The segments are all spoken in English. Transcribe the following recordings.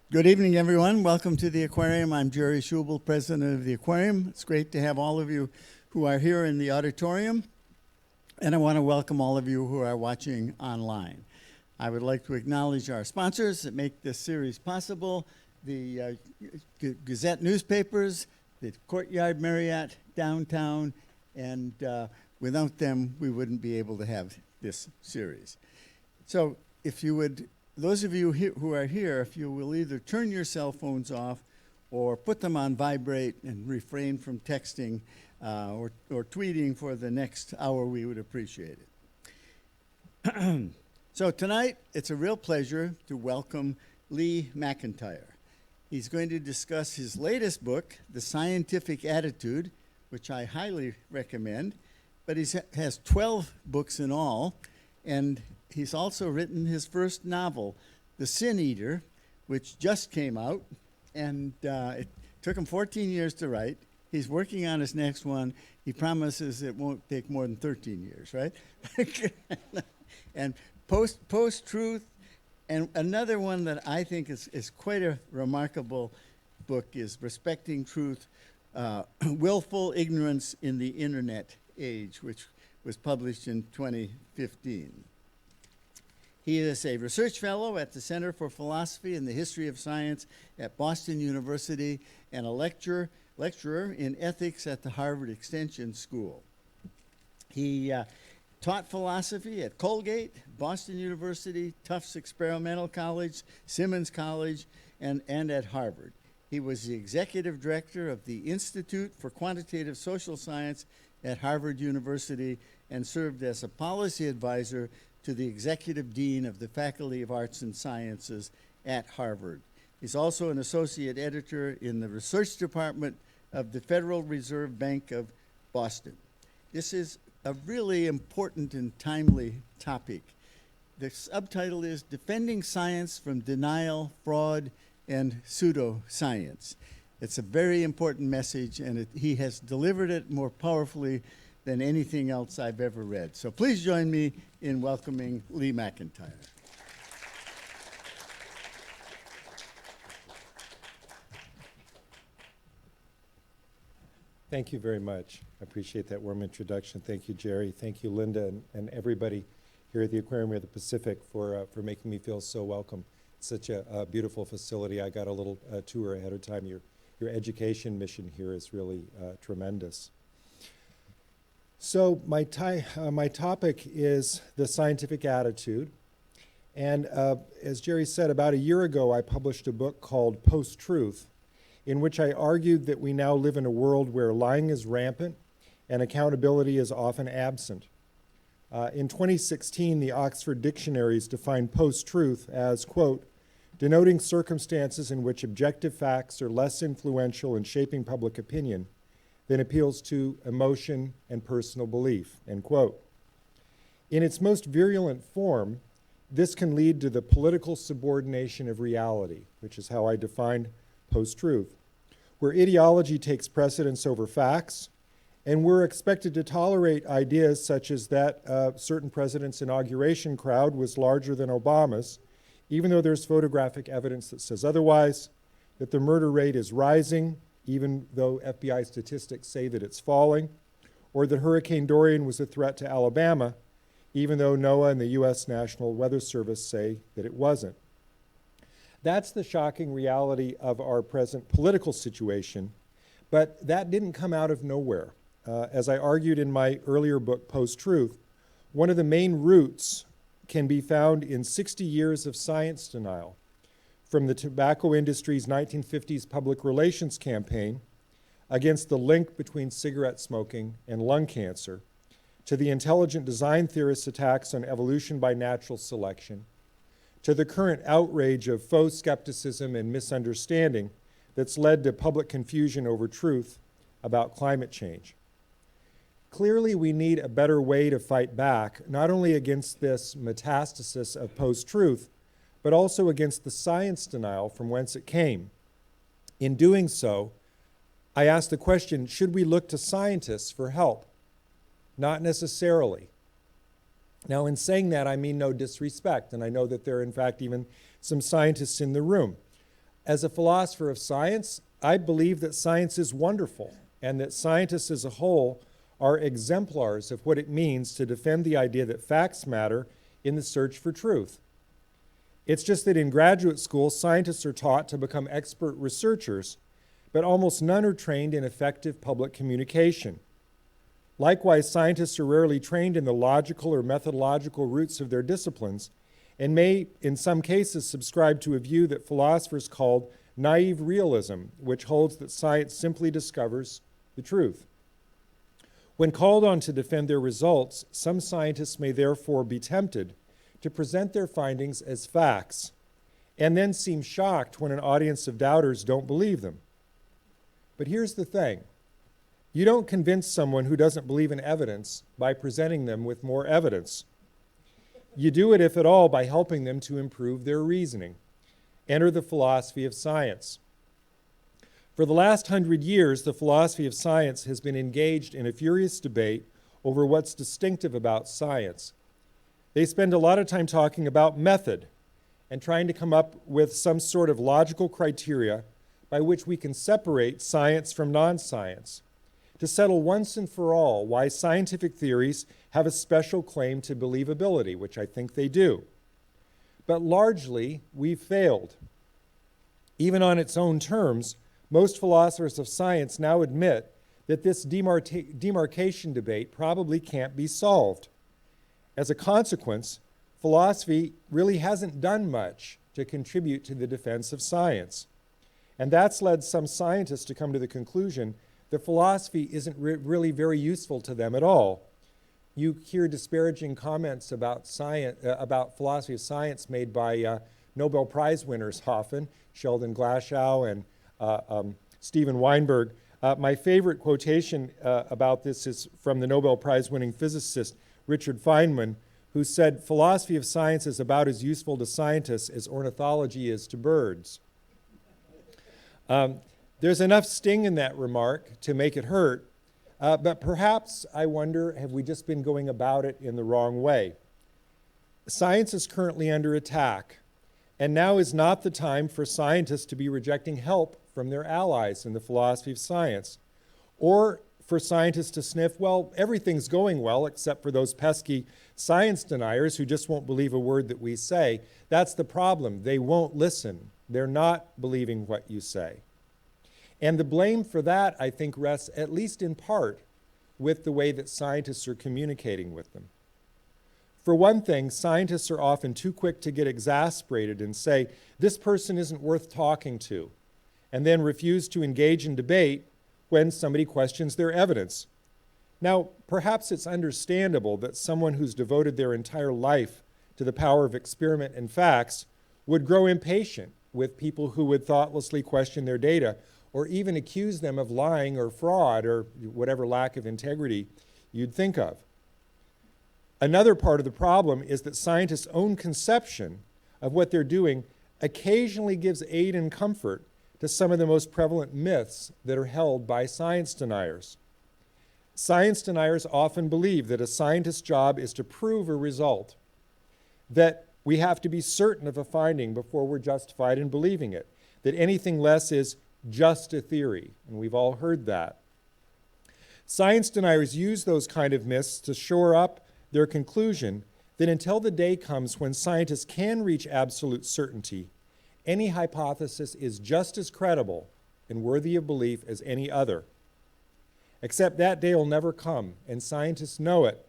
Good evening, everyone. Welcome to the Aquarium. I'm Jerry Schubel, president of the Aquarium. It's great to have all of you who are here in the auditorium, and I want to welcome all of you who are watching online. I would like to acknowledge our sponsors that make this series possible, the Gazette newspapers, the Courtyard Marriott downtown, and without them, we wouldn't be able to have this series. So if you would, those of you who are here, if you will either turn your cell phones off or put them on vibrate and refrain from texting or tweeting for the next hour, we would appreciate it. So tonight, it's a real pleasure to welcome Lee McIntyre. He's going to discuss his latest book, The Scientific Attitude, which I highly recommend, but he has 12 books in all, and he's also written his first novel, The Sin Eater, which just came out, and it took him 14 years to write. He's working on his next one. He promises it won't take more than 13 years, right? And Post-Truth, and another one that I think is quite a remarkable book is Respecting Truth, Willful Ignorance in the Internet Age, which was published in 2015. He is a research fellow at the Center for Philosophy and the History of Science at Boston University and a lecturer in ethics at the Harvard Extension School. He taught philosophy at Colgate, Boston University, Tufts Experimental College, Simmons College, and at Harvard. He was the executive director of the Institute for Quantitative Social Science at Harvard University and served as a policy advisor to the executive dean of the Faculty of Arts and Sciences at Harvard. He's also an associate editor in the research department of the Federal Reserve Bank of Boston. This is a really important and timely topic. The subtitle is Defending Science from Denial, Fraud, and Pseudoscience. It's a very important message, and he has delivered it more powerfully than anything else I've ever read. So please join me in welcoming Lee McIntyre. Thank you very much. I appreciate that warm introduction. Thank you, Jerry. Thank you, Linda, and everybody here at the Aquarium of the Pacific for making me feel so welcome. It's such a beautiful facility. I got a little tour ahead of time. Your education mission here is really tremendous. So my topic is the scientific attitude. And as Jerry said, about a year ago, I published a book called Post-Truth, in which I argued that we now live in a world where lying is rampant and accountability is often absent. In 2016, the Oxford Dictionaries defined post-truth as, quote, denoting circumstances in which objective facts are less influential in shaping public opinion than appeals to emotion and personal belief, end quote. In its most virulent form, this can lead to the political subordination of reality, which is how I define post-truth, where ideology takes precedence over facts, and we're expected to tolerate ideas such as that a certain president's inauguration crowd was larger than Obama's, even though there's photographic evidence that says otherwise, that the murder rate is rising, even though FBI statistics say that it's falling, or that Hurricane Dorian was a threat to Alabama, even though NOAA and the U.S. National Weather Service say that it wasn't. That's the shocking reality of our present political situation, but that didn't come out of nowhere. As I argued in my earlier book, Post-Truth, one of the main roots can be found in 60 years of science denial, from the tobacco industry's 1950s public relations campaign against the link between cigarette smoking and lung cancer, to the intelligent design theorists' attacks on evolution by natural selection, to the current outrage of faux skepticism and misunderstanding that's led to public confusion over truth about climate change. Clearly, we need a better way to fight back, not only against this metastasis of post-truth, but also against the science denial from whence it came. In doing so, I asked the question, should we look to scientists for help? Not necessarily. Now, in saying that, I mean no disrespect, and I know that there are, in fact, even some scientists in the room. As a philosopher of science, I believe that science is wonderful and that scientists as a whole are exemplars of what it means to defend the idea that facts matter in the search for truth. It's just that in graduate school, scientists are taught to become expert researchers, but almost none are trained in effective public communication. Likewise, scientists are rarely trained in the logical or methodological roots of their disciplines and may, in some cases, subscribe to a view that philosophers called naive realism, which holds that science simply discovers the truth. When called on to defend their results, some scientists may therefore be tempted to present their findings as facts and then seem shocked when an audience of doubters don't believe them. But here's the thing. You don't convince someone who doesn't believe in evidence by presenting them with more evidence. You do it, if at all, by helping them to improve their reasoning. Enter the philosophy of science. For the last 100 years, the philosophy of science has been engaged in a furious debate over what's distinctive about science. They spend a lot of time talking about method and trying to come up with some sort of logical criteria by which we can separate science from non-science, to settle once and for all why scientific theories have a special claim to believability, which I think they do. But largely, we've failed. Even on its own terms, most philosophers of science now admit that this demarcation debate probably can't be solved. As a consequence, philosophy really hasn't done much to contribute to the defense of science. And that's led some scientists to come to the conclusion that philosophy isn't really very useful to them at all. You hear disparaging comments about science, about philosophy of science made by Nobel Prize winners often, Sheldon Glashow and Steven Weinberg. My favorite quotation about this is from the Nobel Prize winning physicist Richard Feynman, who said, "Philosophy of science is about as useful to scientists as ornithology is to birds." There's enough sting in that remark to make it hurt, but perhaps, I wonder, have we just been going about it in the wrong way? Science is currently under attack, and now is not the time for scientists to be rejecting help from their allies in the philosophy of science, or for scientists to sniff, well, everything's going well except for those pesky science deniers who just won't believe a word that we say. That's the problem. They won't listen. They're not believing what you say. And the blame for that, I think, rests at least in part with the way that scientists are communicating with them. For one thing, scientists are often too quick to get exasperated and say, this person isn't worth talking to, and then refuse to engage in debate when somebody questions their evidence. Now, perhaps it's understandable that someone who's devoted their entire life to the power of experiment and facts would grow impatient with people who would thoughtlessly question their data or even accuse them of lying or fraud or whatever lack of integrity you'd think of. Another part of the problem is that scientists' own conception of what they're doing occasionally gives aid and comfort to some of the most prevalent myths that are held by science deniers. Science deniers often believe that a scientist's job is to prove a result, that we have to be certain of a finding before we're justified in believing it, that anything less is just a theory, and we've all heard that. Science deniers use those kind of myths to shore up their conclusion that until the day comes when scientists can reach absolute certainty, any hypothesis is just as credible and worthy of belief as any other. Except that day will never come, and scientists know it.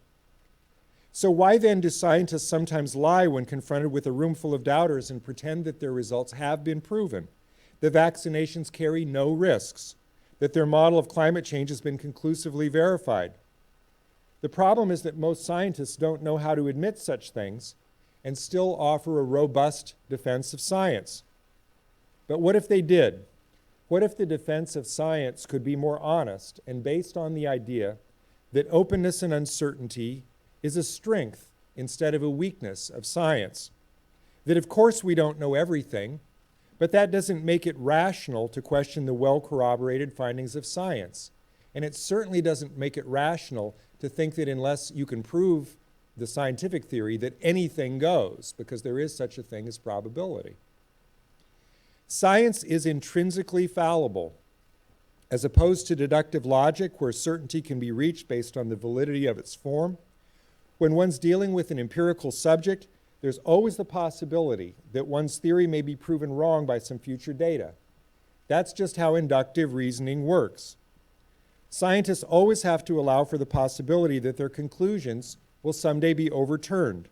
So why then do scientists sometimes lie when confronted with a room full of doubters and pretend that their results have been proven, that vaccinations carry no risks, that their model of climate change has been conclusively verified? The problem is that most scientists don't know how to admit such things and still offer a robust defense of science. But what if they did? What if the defense of science could be more honest and based on the idea that openness and uncertainty is a strength instead of a weakness of science? That of course we don't know everything, but that doesn't make it rational to question the well-corroborated findings of science. And it certainly doesn't make it rational to think that unless you can prove the scientific theory that anything goes, because there is such a thing as probability. Science is intrinsically fallible, as opposed to deductive logic, where certainty can be reached based on the validity of its form. When one's dealing with an empirical subject, there's always the possibility that one's theory may be proven wrong by some future data. That's just how inductive reasoning works. Scientists always have to allow for the possibility that their conclusions will someday be overturned.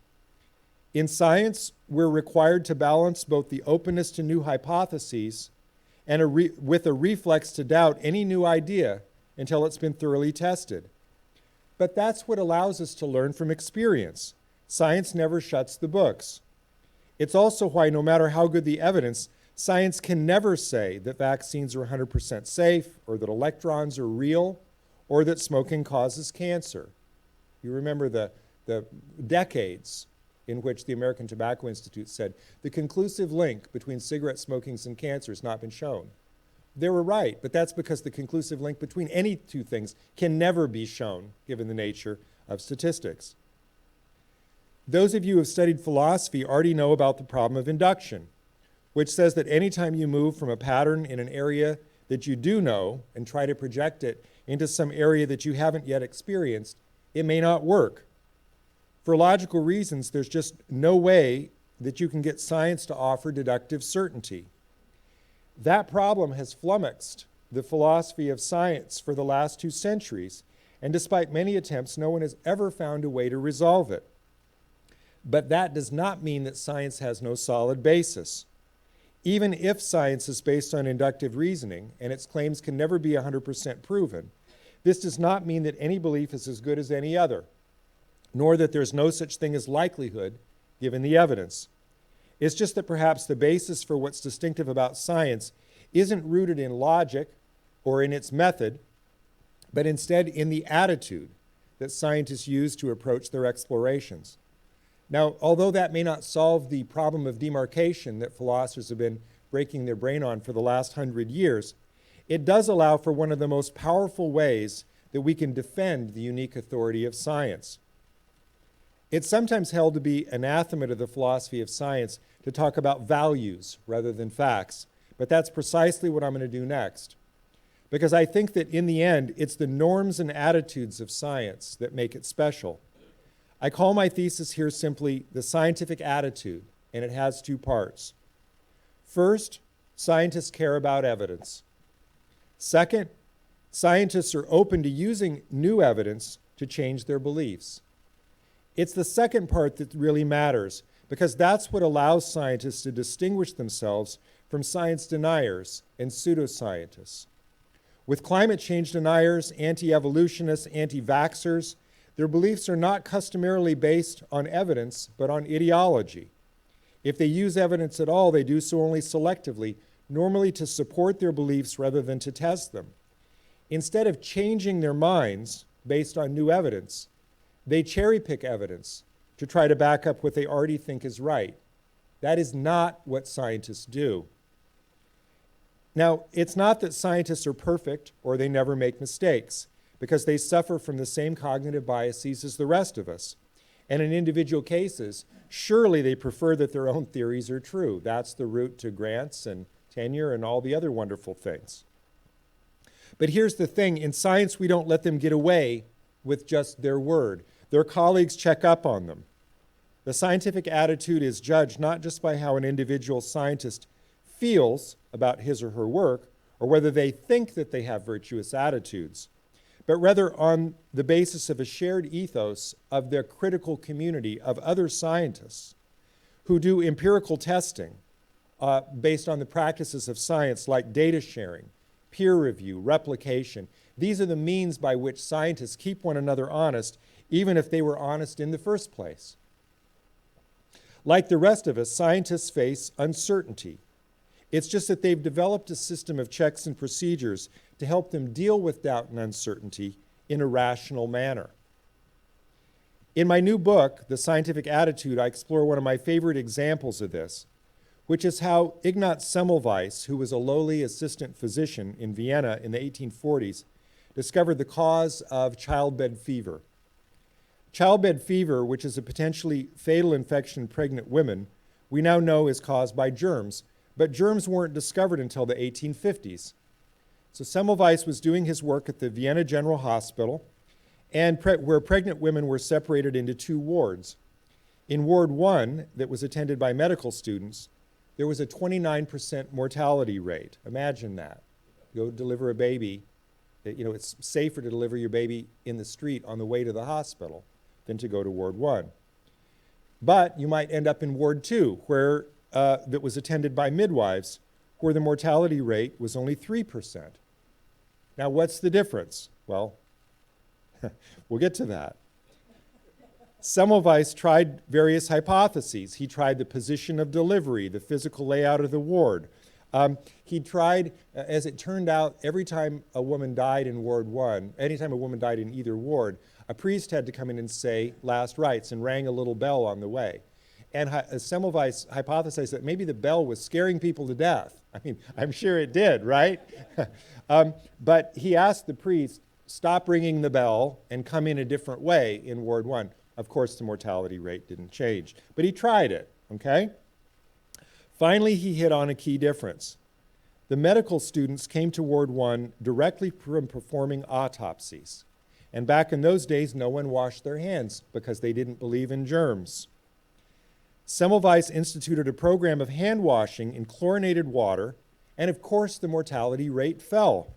In science, we're required to balance both the openness to new hypotheses and with a reflex to doubt any new idea until it's been thoroughly tested. But that's what allows us to learn from experience. Science never shuts the books. It's also why, no matter how good the evidence, science can never say that vaccines are 100% safe, or that electrons are real, or that smoking causes cancer. You remember the decades in which the American Tobacco Institute said the conclusive link between cigarette smoking and cancer has not been shown. They were right, but that's because the conclusive link between any two things can never be shown, given the nature of statistics. Those of you who have studied philosophy already know about the problem of induction, which says that anytime you move from a pattern in an area that you do know and try to project it into some area that you haven't yet experienced, it may not work. For logical reasons, there's just no way that you can get science to offer deductive certainty. That problem has flummoxed the philosophy of science for the last 2 centuries, and despite many attempts, no one has ever found a way to resolve it. But that does not mean that science has no solid basis. Even if science is based on inductive reasoning, and its claims can never be 100% proven, this does not mean that any belief is as good as any other, nor that there's no such thing as likelihood, given the evidence. It's just that perhaps the basis for what's distinctive about science isn't rooted in logic or in its method, but instead in the attitude that scientists use to approach their explorations. Now, although that may not solve the problem of demarcation that philosophers have been breaking their brain on for the last 100 years, it does allow for one of the most powerful ways that we can defend the unique authority of science. It's sometimes held to be anathema to the philosophy of science to talk about values rather than facts, but that's precisely what I'm going to do next. Because I think that in the end, it's the norms and attitudes of science that make it special. I call my thesis here simply the scientific attitude, and it has 2 parts. First, scientists care about evidence. Second, scientists are open to using new evidence to change their beliefs. It's the second part that really matters, because that's what allows scientists to distinguish themselves from science deniers and pseudoscientists. With climate change deniers, anti-evolutionists, anti-vaxxers, their beliefs are not customarily based on evidence, but on ideology. If they use evidence at all, they do so only selectively, normally to support their beliefs rather than to test them. Instead of changing their minds based on new evidence, they cherry-pick evidence to try to back up what they already think is right. That is not what scientists do. Now, it's not that scientists are perfect or they never make mistakes, because they suffer from the same cognitive biases as the rest of us. And in individual cases, surely they prefer that their own theories are true. That's the route to grants and tenure and all the other wonderful things. But here's the thing, in science we don't let them get away with just their word. Their colleagues check up on them. The scientific attitude is judged not just by how an individual scientist feels about his or her work, or whether they think that they have virtuous attitudes, but rather on the basis of a shared ethos of their critical community of other scientists who do empirical testing based on the practices of science like data sharing, peer review, replication. These are the means by which scientists keep one another honest, even if they were honest in the first place. Like the rest of us, scientists face uncertainty. It's just that they've developed a system of checks and procedures to help them deal with doubt and uncertainty in a rational manner. In my new book, The Scientific Attitude, I explore one of my favorite examples of this, which is how Ignaz Semmelweis, who was a lowly assistant physician in Vienna in the 1840s, discovered the cause of childbed fever. Childbed fever, which is a potentially fatal infection in pregnant women, we now know is caused by germs, but germs weren't discovered until the 1850s. So Semmelweis was doing his work at the Vienna General Hospital, and where pregnant women were separated into two wards. In Ward 1, that was attended by medical students, there was a 29% mortality rate. Imagine that. Go deliver a baby. It's safer to deliver your baby in the street on the way to the hospital than to go to Ward 1. But you might end up in Ward 2, where that was attended by midwives, where the mortality rate was only 3%. Now, what's the difference? Well, we'll get to that. Semmelweis tried various hypotheses. He tried the position of delivery, the physical layout of the ward. He tried, as it turned out, every time a woman died in Ward 1, anytime a woman died in either ward, a priest had to come in and say last rites and rang a little bell on the way. And Semmelweis hypothesized that maybe the bell was scaring people to death. I mean, I'm sure it did, right? But he asked the priest, stop ringing the bell and come in a different way in Ward 1. Of course, the mortality rate didn't change, but he tried it, okay? Finally, he hit on a key difference. The medical students came to Ward 1 directly from performing autopsies. And back in those days, no one washed their hands because they didn't believe in germs. Semmelweis instituted a program of hand washing in chlorinated water, and of course, the mortality rate fell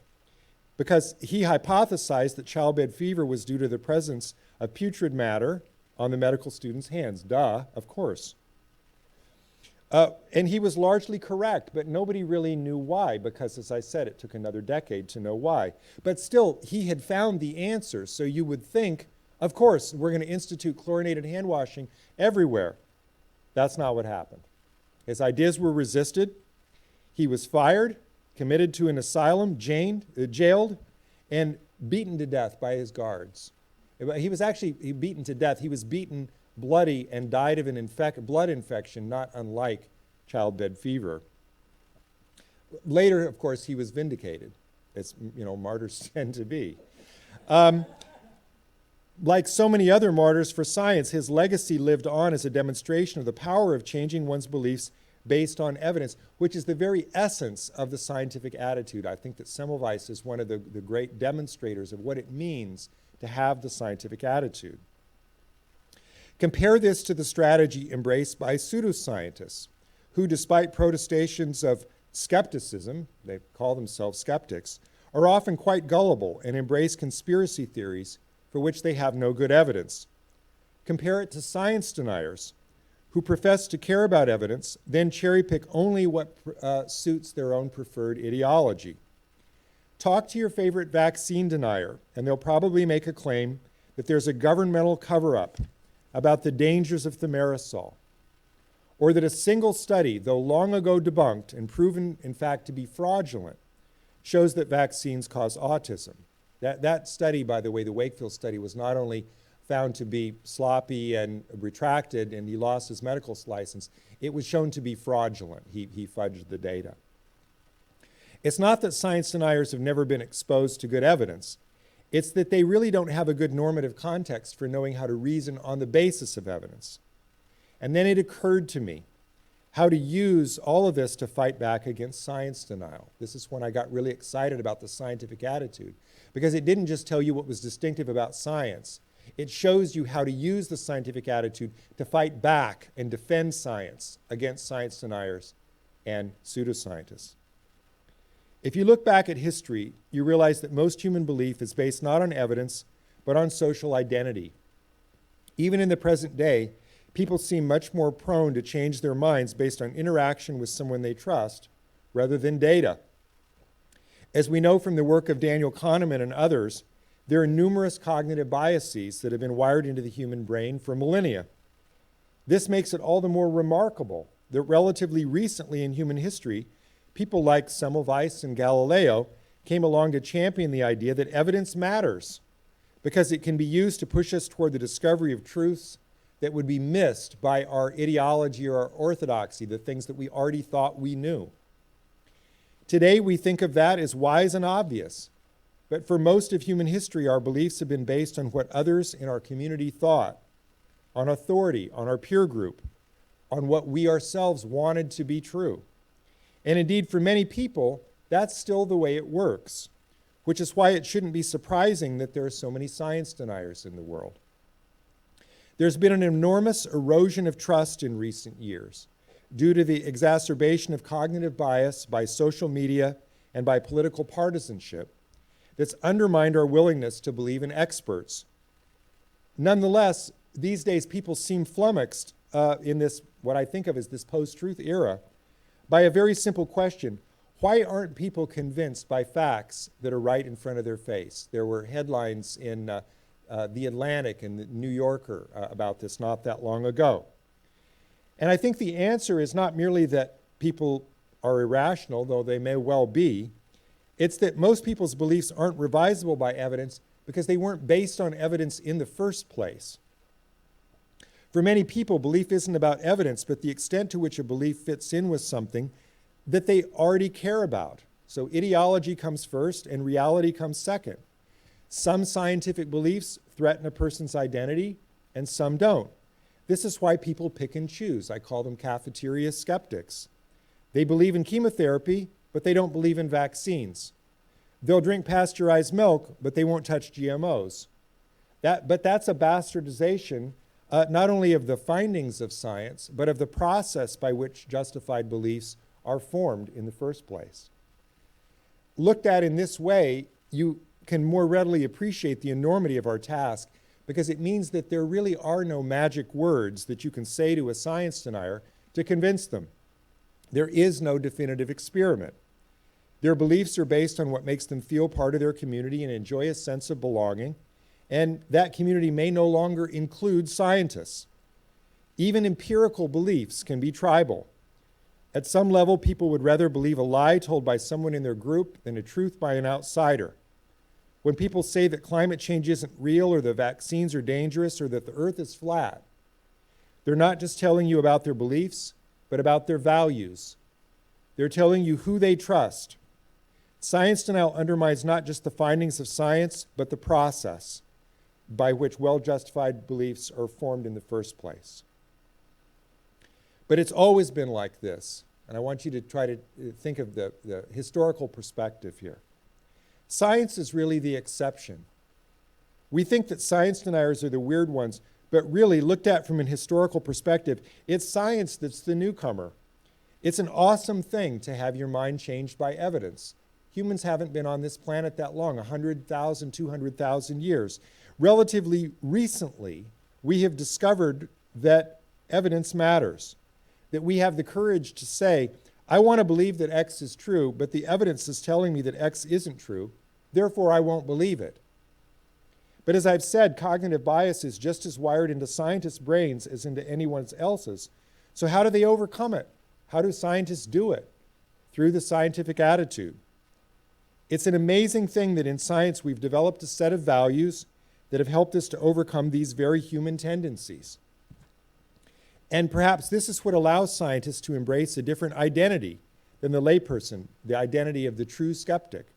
because he hypothesized that childbed fever was due to the presence of putrid matter on the medical students' hands. Duh, of course. And he was largely correct, but nobody really knew why because, as I said, it took another decade to know why. But still, he had found the answer, so you would think, of course, we're going to institute chlorinated hand washing everywhere. That's not what happened. His ideas were resisted. He was fired, committed to an asylum, jailed, and beaten to death by his guards. He was actually beaten to death. He was beaten bloody and died of an blood infection, not unlike childbed fever. Later, of course, he was vindicated, as martyrs tend to be. Like so many other martyrs for science, his legacy lived on as a demonstration of the power of changing one's beliefs based on evidence, which is the very essence of the scientific attitude. I think that Semmelweis is one of the great demonstrators of what it means to have the scientific attitude. Compare this to the strategy embraced by pseudoscientists, who, despite protestations of skepticism, they call themselves skeptics, are often quite gullible and embrace conspiracy theories for which they have no good evidence. Compare it to science deniers, who profess to care about evidence, then cherry-pick only what suits their own preferred ideology. Talk to your favorite vaccine denier, and they'll probably make a claim that there's a governmental cover-up about the dangers of thimerosal, or that a single study, though long ago debunked and proven, in fact, to be fraudulent, shows that vaccines cause autism. That study, by the way, the Wakefield study, was not only found to be sloppy and retracted, and he lost his medical license, it was shown to be fraudulent. He fudged the data. It's not that science deniers have never been exposed to good evidence. It's that they really don't have a good normative context for knowing how to reason on the basis of evidence. And then it occurred to me how to use all of this to fight back against science denial. This is when I got really excited about the scientific attitude, because it didn't just tell you what was distinctive about science. It shows you how to use the scientific attitude to fight back and defend science against science deniers and pseudoscientists. If you look back at history, you realize that most human belief is based not on evidence, but on social identity. Even in the present day, people seem much more prone to change their minds based on interaction with someone they trust rather than data. As we know from the work of Daniel Kahneman and others, there are numerous cognitive biases that have been wired into the human brain for millennia. This makes it all the more remarkable that relatively recently in human history, people like Semmelweis and Galileo came along to champion the idea that evidence matters because it can be used to push us toward the discovery of truths that would be missed by our ideology or our orthodoxy, the things that we already thought we knew. Today, we think of that as wise and obvious, but for most of human history, our beliefs have been based on what others in our community thought, on authority, on our peer group, on what we ourselves wanted to be true. And indeed, for many people, that's still the way it works, which is why it shouldn't be surprising that there are so many science deniers in the world. There's been an enormous erosion of trust in recent years due to the exacerbation of cognitive bias by social media and by political partisanship that's undermined our willingness to believe in experts. Nonetheless, these days people seem flummoxed in this, what I think of as this post-truth era, by a very simple question. Why aren't people convinced by facts that are right in front of their face? There were headlines in The Atlantic and the New Yorker about this not that long ago. And I think the answer is not merely that people are irrational, though they may well be. It's that most people's beliefs aren't revisable by evidence because they weren't based on evidence in the first place. For many people, belief isn't about evidence, but the extent to which a belief fits in with something that they already care about. So ideology comes first and reality comes second. Some scientific beliefs threaten a person's identity and some don't. This is why people pick and choose. I call them cafeteria skeptics. They believe in chemotherapy, but they don't believe in vaccines. They'll drink pasteurized milk, but they won't touch GMOs. But that's a bastardization not only of the findings of science, but of the process by which justified beliefs are formed in the first place. Looked at in this way, you can more readily appreciate the enormity of our task because it means that there really are no magic words that you can say to a science denier to convince them. There is no definitive experiment. Their beliefs are based on what makes them feel part of their community and enjoy a sense of belonging, and that community may no longer include scientists. Even empirical beliefs can be tribal. At some level, people would rather believe a lie told by someone in their group than a truth by an outsider. When people say that climate change isn't real or the vaccines are dangerous or that the earth is flat, they're not just telling you about their beliefs, but about their values. They're telling you who they trust. Science denial undermines not just the findings of science, but the process by which well-justified beliefs are formed in the first place. But it's always been like this, and I want you to try to think of the historical perspective here. Science is really the exception. We think that science deniers are the weird ones, but really, looked at from an historical perspective, it's science that's the newcomer. It's an awesome thing to have your mind changed by evidence. Humans haven't been on this planet that long, 100,000, 200,000 years. Relatively recently, we have discovered that evidence matters, that we have the courage to say, I want to believe that X is true, but the evidence is telling me that X isn't true, therefore I won't believe it. But as I've said, cognitive bias is just as wired into scientists' brains as into anyone else's. So how do they overcome it? How do scientists do it? Through the scientific attitude. It's an amazing thing that in science we've developed a set of values that have helped us to overcome these very human tendencies. And perhaps this is what allows scientists to embrace a different identity than the layperson, the identity of the true skeptic.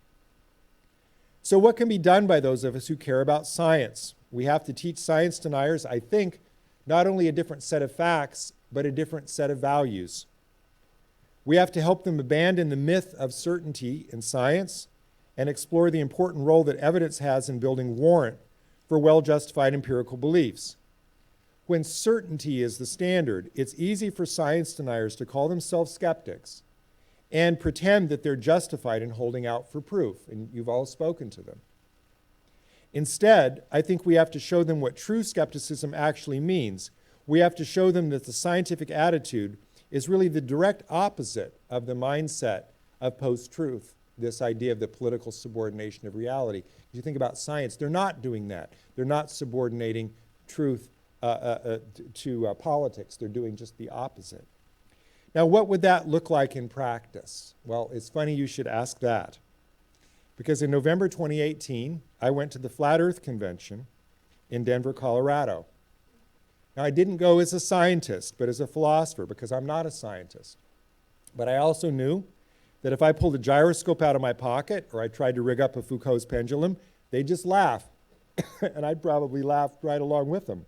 So what can be done by those of us who care about science? We have to teach science deniers, I think, not only a different set of facts, but a different set of values. We have to help them abandon the myth of certainty in science and explore the important role that evidence has in building warrant for well-justified empirical beliefs. When certainty is the standard, it's easy for science deniers to call themselves skeptics and pretend that they're justified in holding out for proof, and you've all spoken to them. Instead, I think we have to show them what true skepticism actually means. We have to show them that the scientific attitude is really the direct opposite of the mindset of post-truth, this idea of the political subordination of reality. If you think about science, they're not doing that. They're not subordinating truth to politics. They're doing just the opposite. Now, what would that look like in practice? Well, it's funny you should ask that. Because in November 2018, I went to the Flat Earth Convention in Denver, Colorado. Now, I didn't go as a scientist, but as a philosopher, because I'm not a scientist. But I also knew that if I pulled a gyroscope out of my pocket or I tried to rig up a Foucault's pendulum, they'd just laugh. And I'd probably laugh right along with them.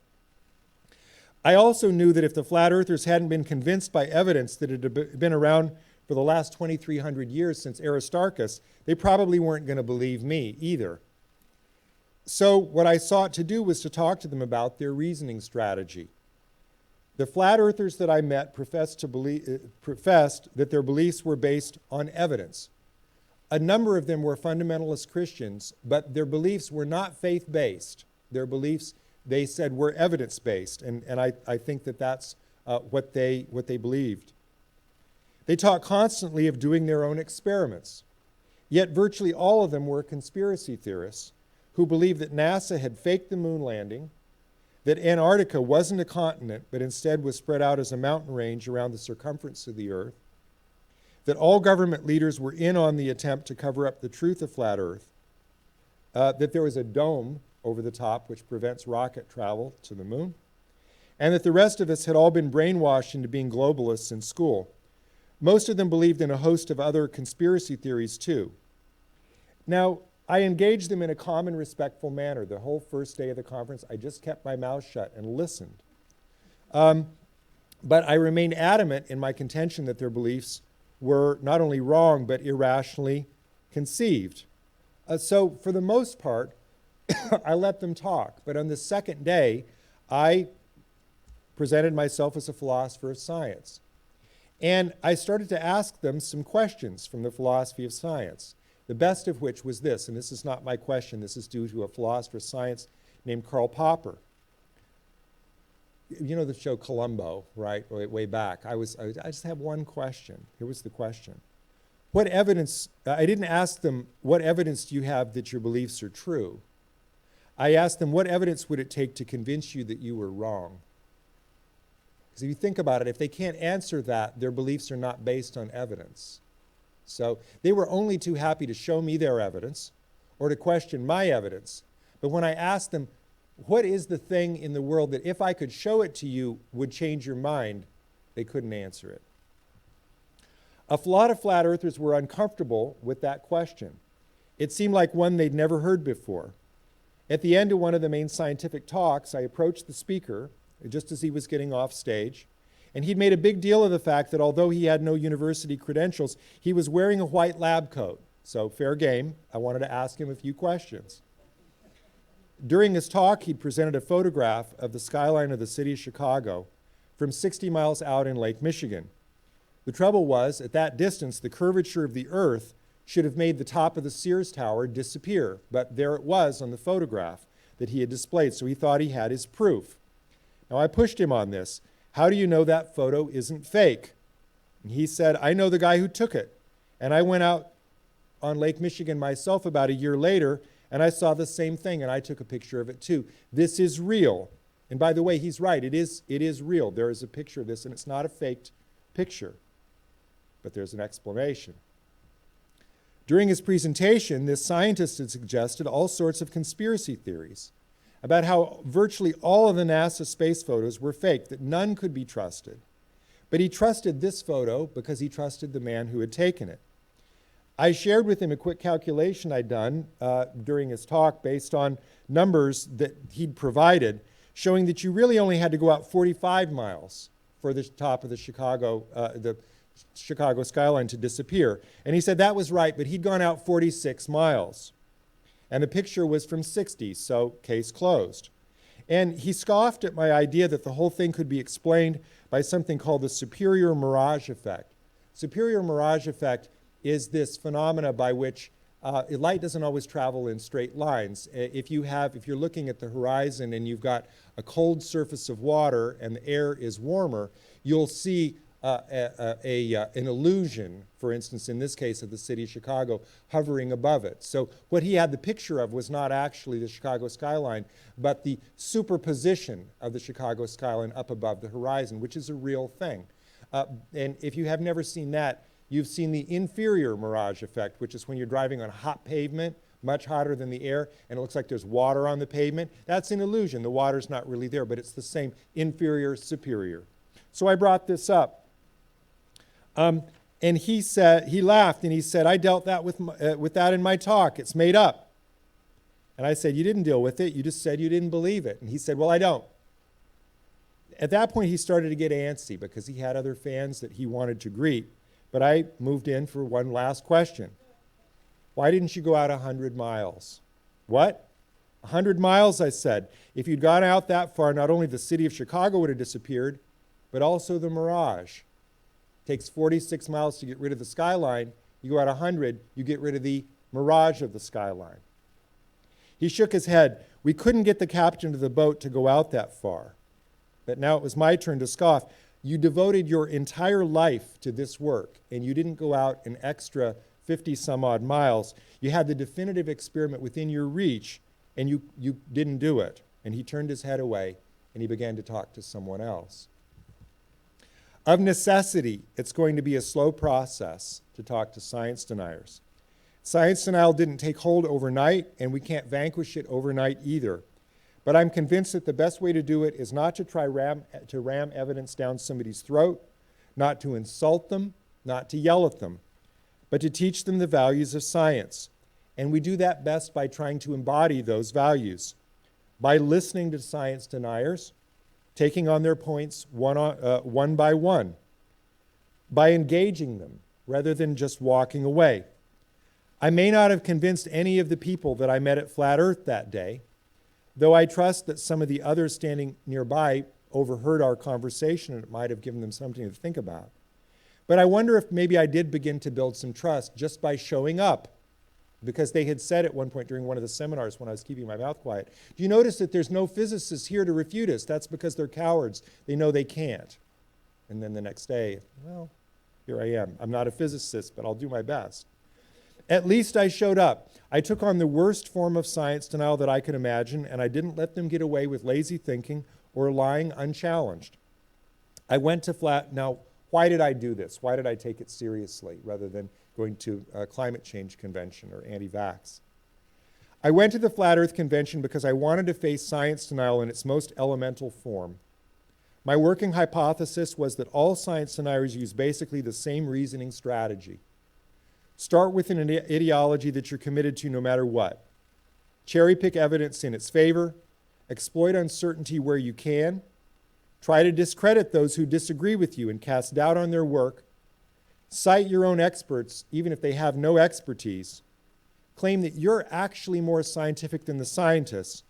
I also knew that if the flat earthers hadn't been convinced by evidence that had been around for the last 2,300 years since Aristarchus, they probably weren't going to believe me either. So what I sought to do was to talk to them about their reasoning strategy. The flat earthers that I met professed that their beliefs were based on evidence. A number of them were fundamentalist Christians, but their beliefs were not faith-based. Their beliefs, they said, were evidence-based, and I think that that's what they believed. They talked constantly of doing their own experiments, yet virtually all of them were conspiracy theorists who believed that NASA had faked the moon landing, that Antarctica wasn't a continent, but instead was spread out as a mountain range around the circumference of the Earth, that all government leaders were in on the attempt to cover up the truth of flat Earth, that there was a dome over the top which prevents rocket travel to the moon, and that the rest of us had all been brainwashed into being globalists in school. Most of them believed in a host of other conspiracy theories too. Now, I engaged them in a calm and respectful manner. The whole first day of the conference, I just kept my mouth shut and listened. But I remained adamant in my contention that their beliefs were not only wrong, but irrationally conceived. So for the most part, I let them talk. But on the second day, I presented myself as a philosopher of science. And I started to ask them some questions from the philosophy of science, the best of which was this, and this is not my question, this is due to a philosopher of science named Karl Popper. You know the show Columbo, right, way back. I just have one question. Here was the question. What evidence, I didn't ask them, what evidence do you have that your beliefs are true? I asked them, what evidence would it take to convince you that you were wrong? Because if you think about it, if they can't answer that, their beliefs are not based on evidence. So they were only too happy to show me their evidence or to question my evidence. But when I asked them, what is the thing in the world that if I could show it to you would change your mind, they couldn't answer it. A lot of flat earthers were uncomfortable with that question. It seemed like one they'd never heard before. At the end of one of the main scientific talks, I approached the speaker just as he was getting off stage. And he'd made a big deal of the fact that although he had no university credentials, he was wearing a white lab coat. So fair game, I wanted to ask him a few questions. During his talk, he'd presented a photograph of the skyline of the city of Chicago from 60 miles out in Lake Michigan. The trouble was, at that distance, the curvature of the Earth should have made the top of the Sears Tower disappear, but there it was on the photograph that he had displayed, so he thought he had his proof. Now, I pushed him on this. How do you know that photo isn't fake? And he said, I know the guy who took it. And I went out on Lake Michigan myself about a year later, and I saw the same thing, and I took a picture of it too. This is real. And by the way, he's right. It is real. There is a picture of this, and it's not a faked picture. But there's an explanation. During his presentation, this scientist had suggested all sorts of conspiracy theories about how virtually all of the NASA space photos were fake, that none could be trusted. But he trusted this photo because he trusted the man who had taken it. I shared with him a quick calculation I'd done during his talk based on numbers that he'd provided, showing that you really only had to go out 45 miles for the top of the Chicago skyline to disappear. And he said that was right, but he'd gone out 46 miles. And the picture was from 60, so case closed. And he scoffed at my idea that the whole thing could be explained by something called the superior mirage effect. Superior mirage effect is this phenomena by which light doesn't always travel in straight lines. If you're looking at the horizon and you've got a cold surface of water and the air is warmer, you'll see an illusion, for instance, in this case of the city of Chicago, hovering above it. So what he had the picture of was not actually the Chicago skyline, but the superposition of the Chicago skyline up above the horizon, which is a real thing. And if you have never seen that, you've seen the inferior mirage effect, which is when you're driving on hot pavement, much hotter than the air, and it looks like there's water on the pavement. That's an illusion. The water's not really there, but it's the same inferior, superior. So I brought this up. And he laughed and he said, I dealt that with that in my talk. It's made up. And I said, you didn't deal with it. You just said you didn't believe it. And he said, well, I don't. At that point, he started to get antsy because he had other fans that he wanted to greet. But I moved in for one last question. Why didn't you go out 100 miles? What? 100 miles, I said. If you'd gone out that far, not only the city of Chicago would have disappeared, but also the Mirage. It takes 46 miles to get rid of the skyline. You go out 100, you get rid of the mirage of the skyline. He shook his head. We couldn't get the captain of the boat to go out that far. But now it was my turn to scoff. You devoted your entire life to this work, and you didn't go out an extra 50 some odd miles. You had the definitive experiment within your reach, and you didn't do it. And he turned his head away, and he began to talk to someone else. Of necessity, it's going to be a slow process to talk to science deniers. Science denial didn't take hold overnight, and we can't vanquish it overnight either. But I'm convinced that the best way to do it is not to try to ram evidence down somebody's throat, not to insult them, not to yell at them, but to teach them the values of science. And we do that best by trying to embody those values, by listening to science deniers, taking on their points one by one, by engaging them rather than just walking away. I may not have convinced any of the people that I met at Flat Earth that day, though I trust that some of the others standing nearby overheard our conversation and it might have given them something to think about. But I wonder if maybe I did begin to build some trust just by showing up, because they had said at one point during one of the seminars when I was keeping my mouth quiet, do you notice that there's no physicists here to refute us? That's because they're cowards. They know they can't. And then the next day, well, here I am. I'm not a physicist, but I'll do my best. At least I showed up. I took on the worst form of science denial that I could imagine, and I didn't let them get away with lazy thinking or lying unchallenged. I went to Now, why did I do this? Why did I take it seriously rather than going to a climate change convention or anti-vax? I went to the Flat Earth Convention because I wanted to face science denial in its most elemental form. My working hypothesis was that all science deniers use basically the same reasoning strategy. Start with an ideology that you're committed to no matter what. Cherry pick evidence in its favor, exploit uncertainty where you can, try to discredit those who disagree with you and cast doubt on their work, cite your own experts even if they have no expertise, claim that you're actually more scientific than the scientists,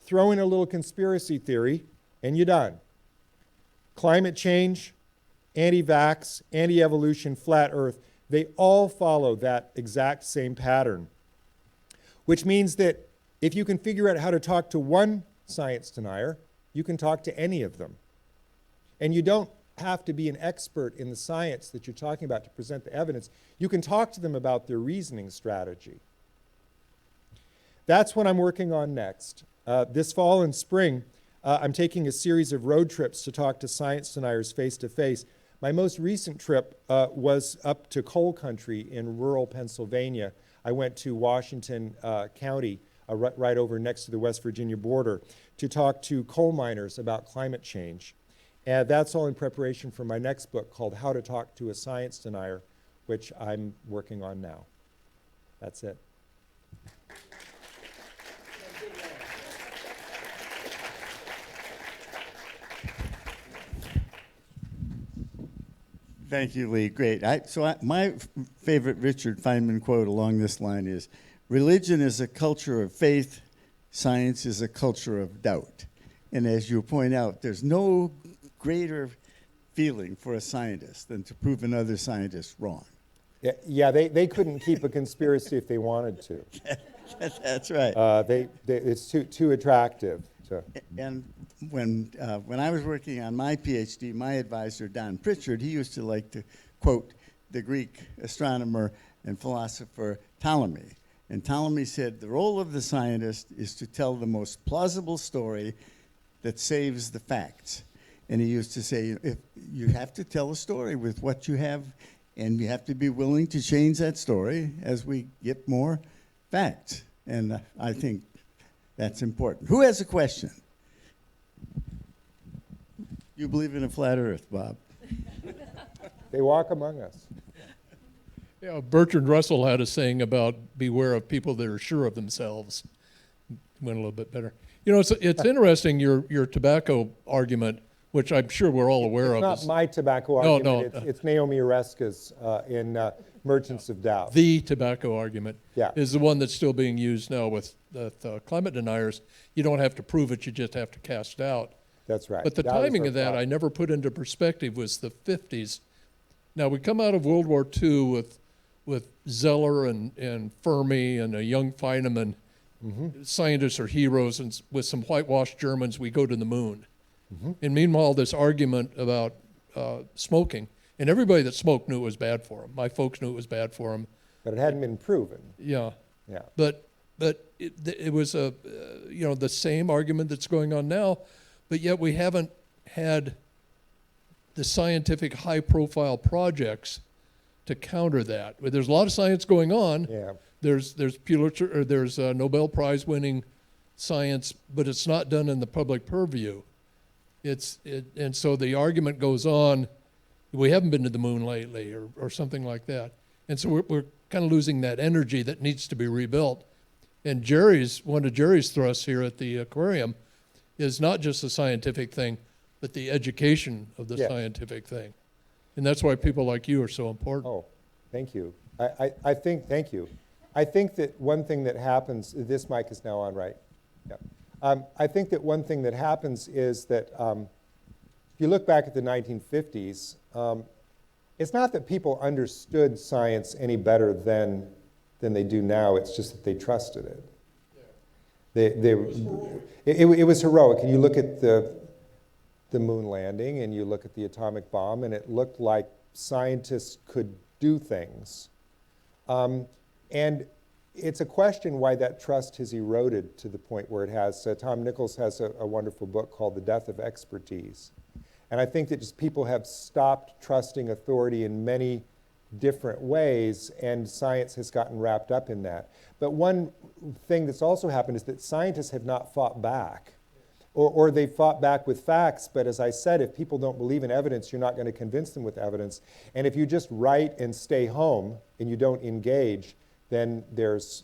throw in a little conspiracy theory, and you're done. Climate change, anti-vax, anti-evolution, flat earth, they all follow that exact same pattern, which means that if you can figure out how to talk to one science denier, you can talk to any of them. And you don't have to be an expert in the science that you're talking about to present the evidence. You can talk to them about their reasoning strategy. That's what I'm working on next. This fall and spring, I'm taking a series of road trips to talk to science deniers face to face. My most recent trip was up to coal country in rural Pennsylvania. I went to Washington County, right over next to the West Virginia border, to talk to coal miners about climate change. And that's all in preparation for my next book called How to Talk to a Science Denier, which I'm working on now. That's it. Thank you, Lee. Great. My favorite Richard Feynman quote along this line is, religion is a culture of faith, science is a culture of doubt. And as you point out, there's no greater feeling for a scientist than to prove another scientist wrong. Yeah, they couldn't keep a conspiracy if they wanted to. That's right. It's too attractive. So. And when I was working on my PhD, my advisor, Don Pritchard, he used to like to quote the Greek astronomer and philosopher Ptolemy. And Ptolemy said, the role of the scientist is to tell the most plausible story that saves the facts. And he used to say, if you have to tell a story with what you have, and you have to be willing to change that story as we get more facts. And I think that's important. Who has a question? You believe in a flat earth, Bob? They walk among us. Yeah, Bertrand Russell had a saying about beware of people that are sure of themselves. Went a little bit better. You know, it's interesting, your tobacco argument. which I'm sure we're all aware It's of. not is my tobacco No, argument. no. It's Naomi Oreska's in Merchants of Doubt. The tobacco argument Yeah. is the one that's still being used now with climate deniers. You don't have to prove it, you just have to cast doubt. That's right. But the Doubt is timing our of that I problem. never put into perspective was the 50s. Now, we come out of World War II with Zeller and Fermi and a young Feynman. Scientists are heroes, and with some whitewashed Germans, we go to the moon. And meanwhile, this argument about smoking, and everybody that smoked knew it was bad for them. My folks knew it was bad for them. But it hadn't been proven. Yeah. Yeah. But it was the same argument that's going on now, but yet we haven't had the scientific high-profile projects to counter that. There's a lot of science going on. Yeah. There's Pulitzer, or there's Nobel Prize-winning science, but it's not done in the public purview. And so the argument goes on. We haven't been to the moon lately, or something like that. And so we're kind of losing that energy that needs to be rebuilt. And one of Jerry's thrusts here at the aquarium is not just the scientific thing, but the education of the Yes. scientific thing. And that's why people like you are so important. Oh, thank you. Thank you. I think that one thing that happens, this mic is now on, right? Yeah. I think that one thing that happens is that if you look back at the 1950s, it's not that people understood science any better than they do now. It's just that they trusted it. It was heroic. And you look at the moon landing, and you look at the atomic bomb, and it looked like scientists could do things. And it's a question why that trust has eroded to the point where it has. Tom Nichols has a wonderful book called The Death of Expertise. And I think that just people have stopped trusting authority in many different ways, and science has gotten wrapped up in that. But one thing that's also happened is that scientists have not fought back. Or they fought back with facts, but as I said, if people don't believe in evidence, you're not going to convince them with evidence. And if you just write and stay home and you don't engage, then there's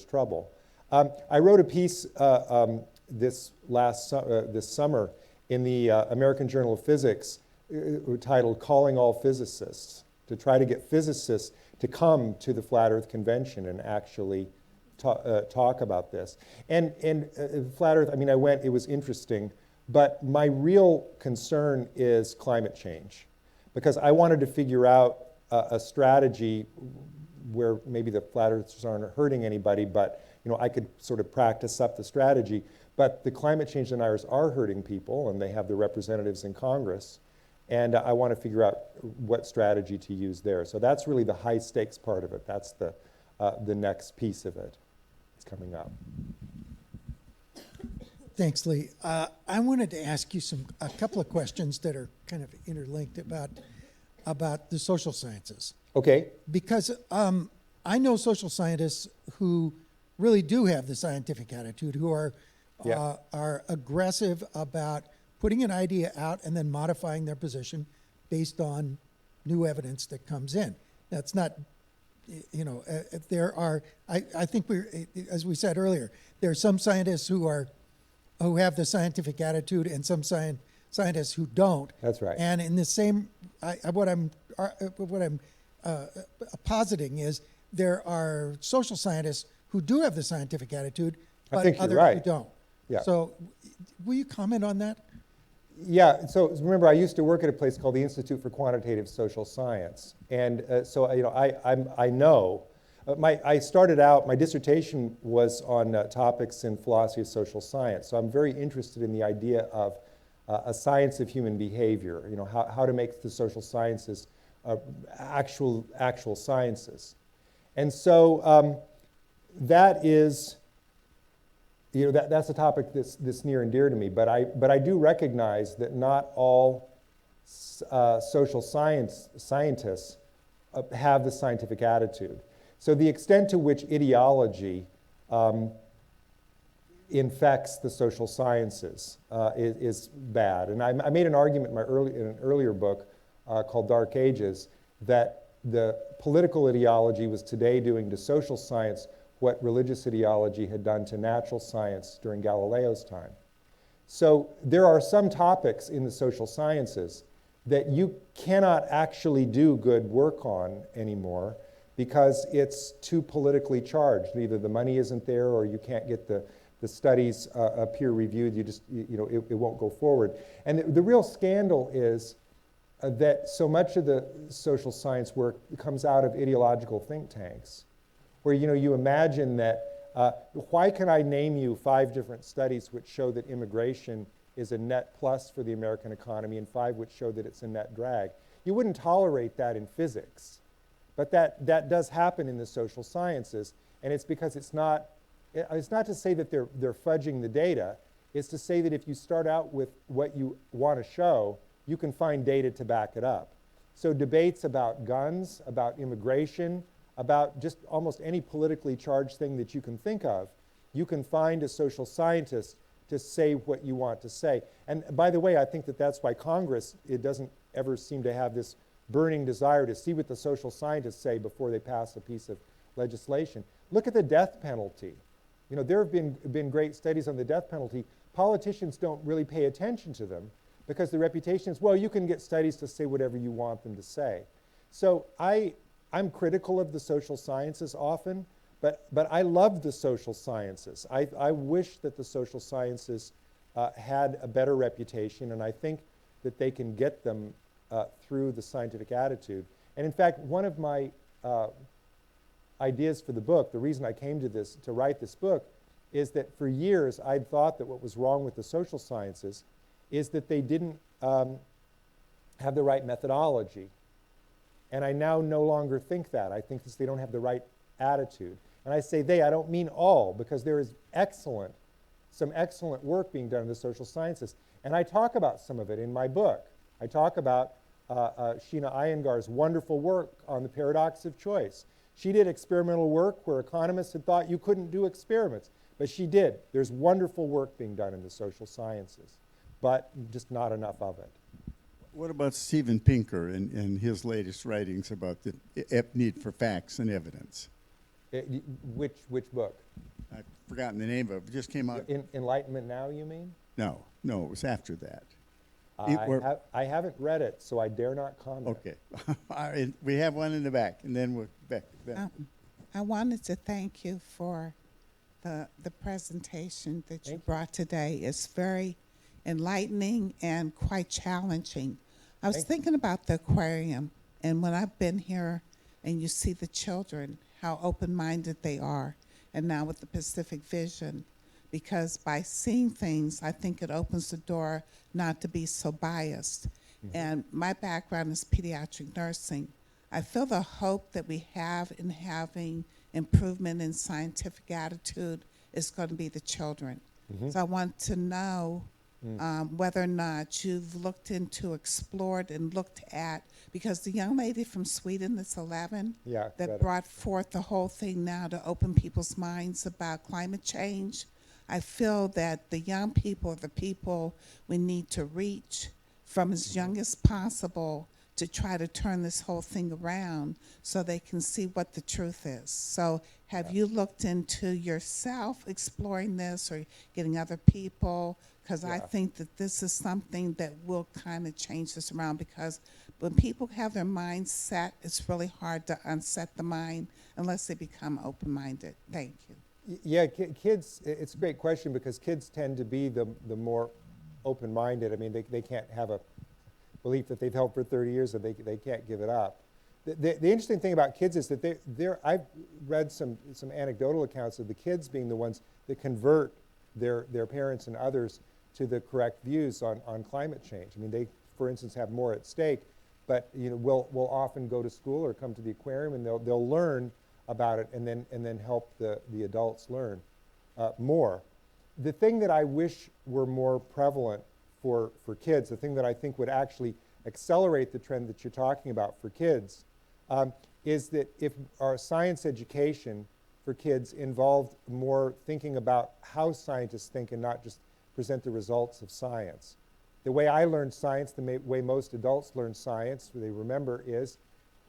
trouble. I wrote a piece this summer in the American Journal of Physics titled "Calling All Physicists," to try to get physicists to come to the Flat Earth Convention and actually talk about this. And Flat Earth, I mean, I went, it was interesting, but my real concern is climate change, because I wanted to figure out a strategy where maybe the Flat Earthers aren't hurting anybody, but I could sort of practice up the strategy. But the climate change deniers are hurting people, and they have the representatives in Congress, and I want to figure out what strategy to use there. So that's really the high stakes part of it. That's the next piece of it. It's coming up. Thanks, Lee. I wanted to ask you a couple of questions that are kind of interlinked about the social sciences. Okay. Because I know social scientists who really do have the scientific attitude, who are aggressive about putting an idea out and then modifying their position based on new evidence that comes in. That's not, there are, I think as we said earlier, there are some scientists who have the scientific attitude and some scientists who don't. That's right. And in the same, what I'm positing is there are social scientists who do have the scientific attitude, but others who don't. Yeah. So will you comment on that? Yeah, so remember, I used to work at a place called the Institute for Quantitative Social Science. And so I know. I started out, my dissertation was on topics in philosophy of social science. So I'm very interested in the idea of a science of human behavior, how to make the social sciences actual sciences. And so that is, that's a topic that's near and dear to me. But I do recognize that not all social scientists have the scientific attitude. So the extent to which ideology infects the social sciences is bad. And I made an argument in an earlier book called Dark Ages that the political ideology was today doing to social science what religious ideology had done to natural science during Galileo's time. So there are some topics in the social sciences that you cannot actually do good work on anymore because it's too politically charged. Either the money isn't there or you can't get the studies peer reviewed. It won't go forward. And the real scandal is that so much of the social science work comes out of ideological think tanks, where you imagine that why can I name you 5 different studies which show that immigration is a net plus for the American economy and 5 which show that it's a net drag? You wouldn't tolerate that in physics, but that does happen in the social sciences, and it's because it's not to say that they're fudging the data. It's to say that if you start out with what you want to show, you can find data to back it up. So debates about guns, about immigration, about just almost any politically charged thing that you can think of, you can find a social scientist to say what you want to say. And by the way, I think that that's why Congress, it doesn't ever seem to have this burning desire to see what the social scientists say before they pass a piece of legislation. Look at the death penalty. There have been great studies on the death penalty. Politicians don't really pay attention to them because the reputation is, well, you can get studies to say whatever you want them to say. So I'm critical of the social sciences often, but I love the social sciences. I wish that the social sciences had a better reputation, and I think that they can get them through the scientific attitude. And in fact, one of my ideas for the book, the reason I came to write this book, is that for years I'd thought that what was wrong with the social sciences is that they didn't have the right methodology. And I now no longer think that. I think they don't have the right attitude. And I say they, I don't mean all, because there is some excellent work being done in the social sciences. And I talk about some of it in my book. I talk about Sheena Iyengar's wonderful work on the paradox of choice. She did experimental work where economists had thought you couldn't do experiments, but she did. There's wonderful work being done in the social sciences, but just not enough of it. What about Steven Pinker and his latest writings about the need for facts and evidence? Which book? I've forgotten the name of it. It just came out. Enlightenment Now, you mean? No, it was after that. I haven't read it, so I dare not comment. Okay. All right, we have one in the back, and then we're back. I wanted to thank you for the presentation that you brought today. It's very enlightening and quite challenging. I was thinking about the aquarium, and when I've been here and you see the children, how open-minded they are, and now with the Pacific Vision, because by seeing things, I think it opens the door not to be so biased. Mm-hmm. And my background is pediatric nursing. I feel the hope that we have in having improvement in scientific attitude is going to be the children. Mm-hmm. So I want to know whether or not you've looked into, explored, and looked at, because the young lady from Sweden that's 11 that brought forth the whole thing now to open people's minds about climate change, I feel that the young people are the people we need to reach from as young as possible to try to turn this whole thing around so they can see what the truth is. So have you looked into yourself exploring this or getting other people? Because I think that this is something that will kind of change this around, because when people have their minds set, it's really hard to unset the mind unless they become open-minded. Thank you. Yeah, kids, it's a great question because kids tend to be the more open-minded. I mean, they can't have a belief that they've held for 30 years and they can't give it up. The interesting thing about kids is that I've read some anecdotal accounts of the kids being the ones that convert their parents and others to the correct views on climate change. I mean, they, for instance, have more at stake, but will often go to school or come to the aquarium and they'll learn about it and then help the adults learn more. The thing that I wish were more prevalent for kids, the thing that I think would actually accelerate the trend that you're talking about for kids, is that if our science education for kids involved more thinking about how scientists think and not just present the results of science. The way I learned science, the way most adults learn science, they remember, is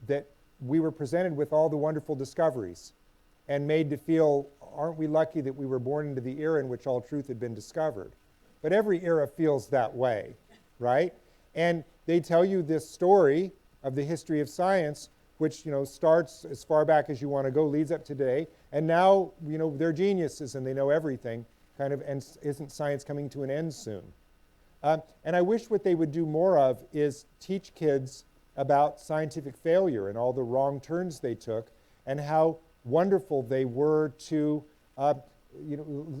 that we were presented with all the wonderful discoveries and made to feel, aren't we lucky that we were born into the era in which all truth had been discovered? but every era feels that way, right? And they tell you this story of the history of science, which, starts as far back as you want to go, leads up to today, and now, they're geniuses and they know everything, and isn't science coming to an end soon? And I wish what they would do more of is teach kids about scientific failure and all the wrong turns they took, and how wonderful they were to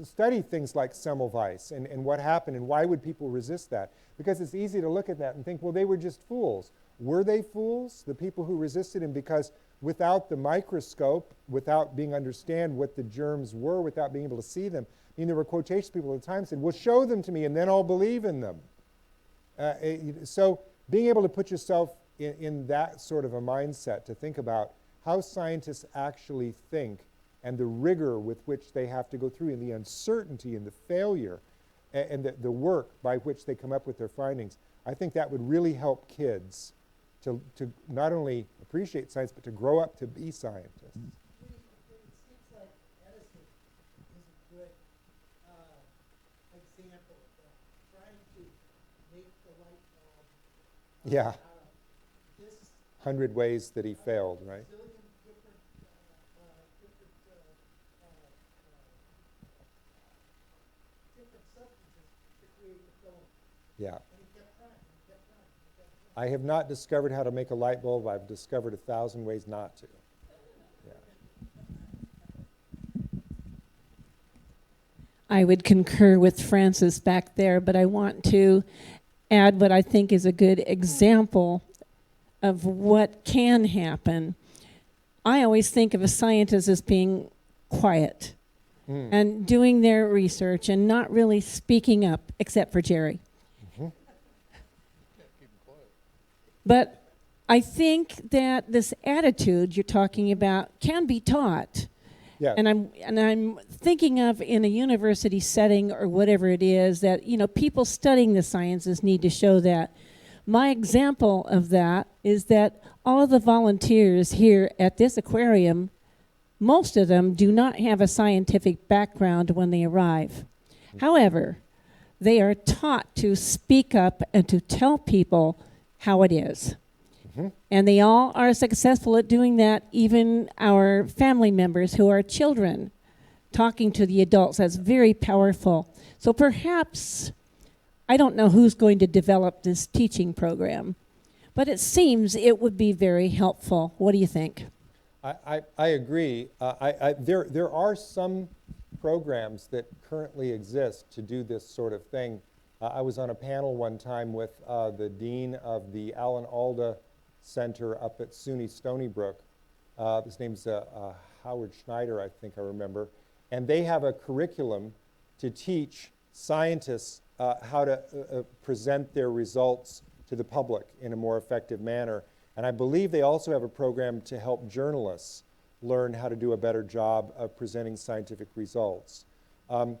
study things like Semmelweis and what happened and why would people resist that. Because it's easy to look at that and think, well, they were just fools. Were they fools, the people who resisted him? Because without the microscope, without being understand what the germs were, without being able to see them, there were quotation people at the time said, well, show them to me and then I'll believe in them. So being able to put yourself in that sort of a mindset to think about how scientists actually think and the rigor with which they have to go through and the uncertainty and the failure and the work by which they come up with their findings, I think that would really help kids to not only appreciate science, but to grow up to be scientists. It seems like Edison is a good example of that, trying to make the light bulb Yeah, out of this 100 ways that he failed, right? zillion different substances to create the film. Yeah. And he kept trying, and he kept trying, and he kept trying. I have not discovered how to make a light bulb. I've discovered 1,000 ways not to. Yeah. I would concur with Francis back there, but I want to add what I think is a good example of what can happen. I always think of a scientist as being quiet and doing their research and not really speaking up, except for Jerry. But I think that this attitude you're talking about can be taught. Yeah. And I'm thinking of in a university setting or whatever it is that, people studying the sciences need to show that. My example of that is that all of the volunteers here at this aquarium, most of them do not have a scientific background when they arrive. However, they are taught to speak up and to tell people how it is. And they all are successful at doing that, even our family members who are children, talking to the adults. That's very powerful. So perhaps, I don't know who's going to develop this teaching program, but it seems it would be very helpful. What do you think? I agree. There are some programs that currently exist to do this sort of thing. I was on a panel one time with the dean of the Alan Alda Center up at SUNY Stony Brook. His name's Howard Schneider, I think I remember. And they have a curriculum to teach scientists how to present their results to the public in a more effective manner. And I believe they also have a program to help journalists learn how to do a better job of presenting scientific results. Are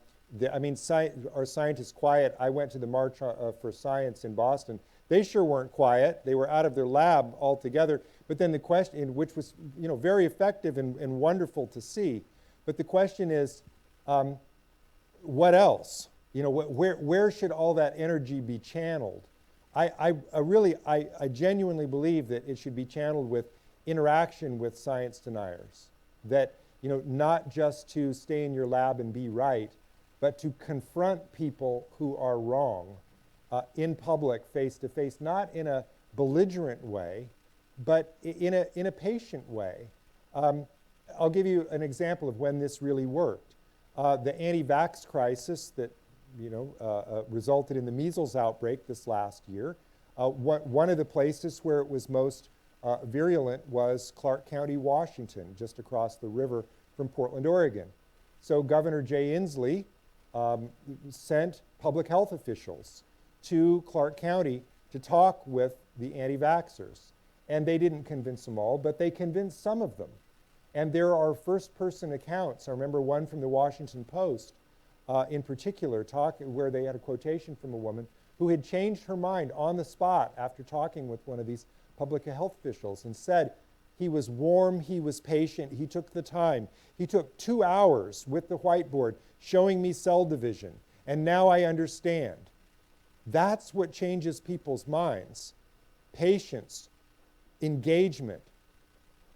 scientists quiet? I went to the March for Science in Boston. They sure weren't quiet. They were out of their lab altogether. But then the question, which was very effective and wonderful to see, but the question is, what else? Where should all that energy be channeled? I genuinely believe that it should be channeled with interaction with science deniers. That not just to stay in your lab and be right, but to confront people who are wrong in public, face to face, not in a belligerent way, but in a patient way. I'll give you an example of when this really worked. The anti-vax crisis that resulted in the measles outbreak this last year. One of the places where it was most virulent was Clark County, Washington, just across the river from Portland, Oregon. So Governor Jay Inslee sent public health officials to Clark County to talk with the anti-vaxxers. And they didn't convince them all, but they convinced some of them. And there are first-person accounts. I remember one from the Washington Post in particular, where they had a quotation from a woman who had changed her mind on the spot after talking with one of these public health officials and said, he was warm, he was patient, he took the time. He took 2 hours with the whiteboard showing me cell division And now I understand. That's what changes people's minds. Patience, engagement,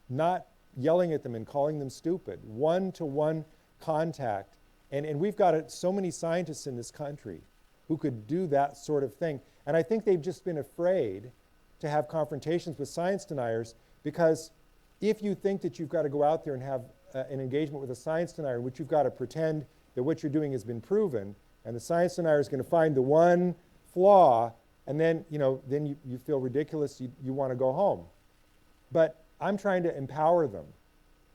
not yelling at them and calling them stupid, one-to-one contact. And we've got so many scientists in this country who could do that sort of thing. And I think they've just been afraid to have confrontations with science deniers, because if you think that you've got to go out there and have an engagement with a science denier in which you've got to pretend that what you're doing has been proven, and the science denier is going to find the one flaw, and then, you feel ridiculous, you want to go home. But I'm trying to empower them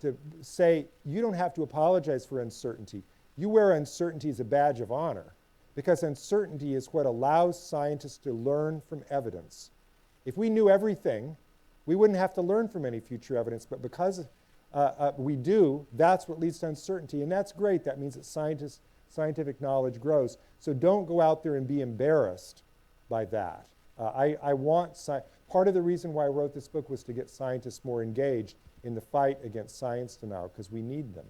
to say, you don't have to apologize for uncertainty. You wear uncertainty as a badge of honor, because uncertainty is what allows scientists to learn from evidence. If we knew everything, we wouldn't have to learn from any future evidence, but because we do, that's what leads to uncertainty, and that's great. That means that scientific knowledge grows. So don't go out there and be embarrassed by that. Part of the reason why I wrote this book was to get scientists more engaged in the fight against science denial, because we need them.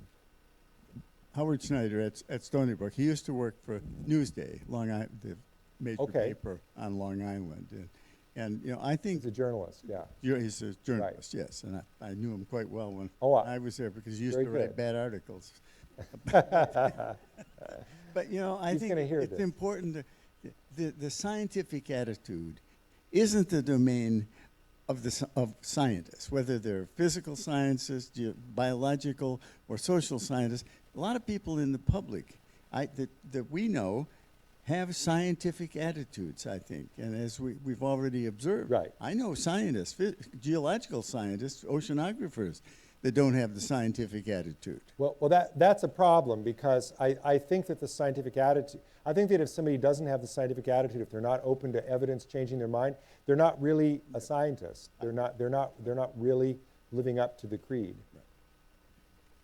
Howard Schneider at Stony Brook, he used to work for Newsday, Long Island, the major paper on Long Island. And I think... He's a journalist, yeah. He's a journalist, right. Yes. And I knew him quite well when I was there, because he used to write bad articles. But, I think it's important. The scientific attitude isn't the domain of scientists, whether they're physical scientists, biological, or social scientists. A lot of people in the public that we know have scientific attitudes, I think, and as we've already observed. Right. I know scientists, geological scientists, oceanographers, that don't have the scientific attitude. Well, that's a problem, because I think that the scientific attitude, I think that if somebody doesn't have the scientific attitude, if they're not open to evidence changing their mind, they're not really a scientist. They're not really living up to the creed. Right.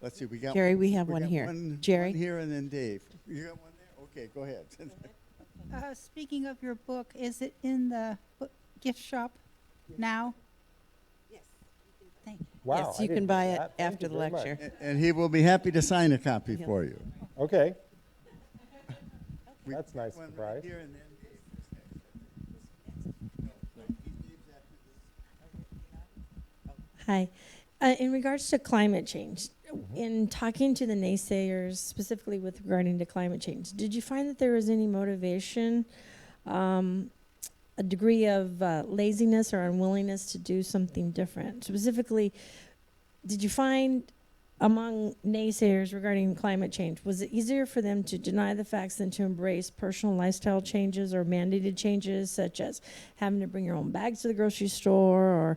Let's see, we got Jerry, we have one here. Jerry? One here, and then Dave. You got one there? Okay, go ahead. Speaking of your book, is it in the gift shop now? Yes. Thank you. Wow. Yes, you can buy it after the lecture. And he will be happy to sign a copy for you. Okay. We- That's nice one surprise. right here, and then Hi. In regards to climate change, in talking to the naysayers, specifically with regarding to climate change, did you find that there was any motivation, a degree of laziness or unwillingness to do something different? Specifically, did you find among naysayers regarding climate change, was it easier for them to deny the facts than to embrace personal lifestyle changes or mandated changes, such as having to bring your own bags to the grocery store or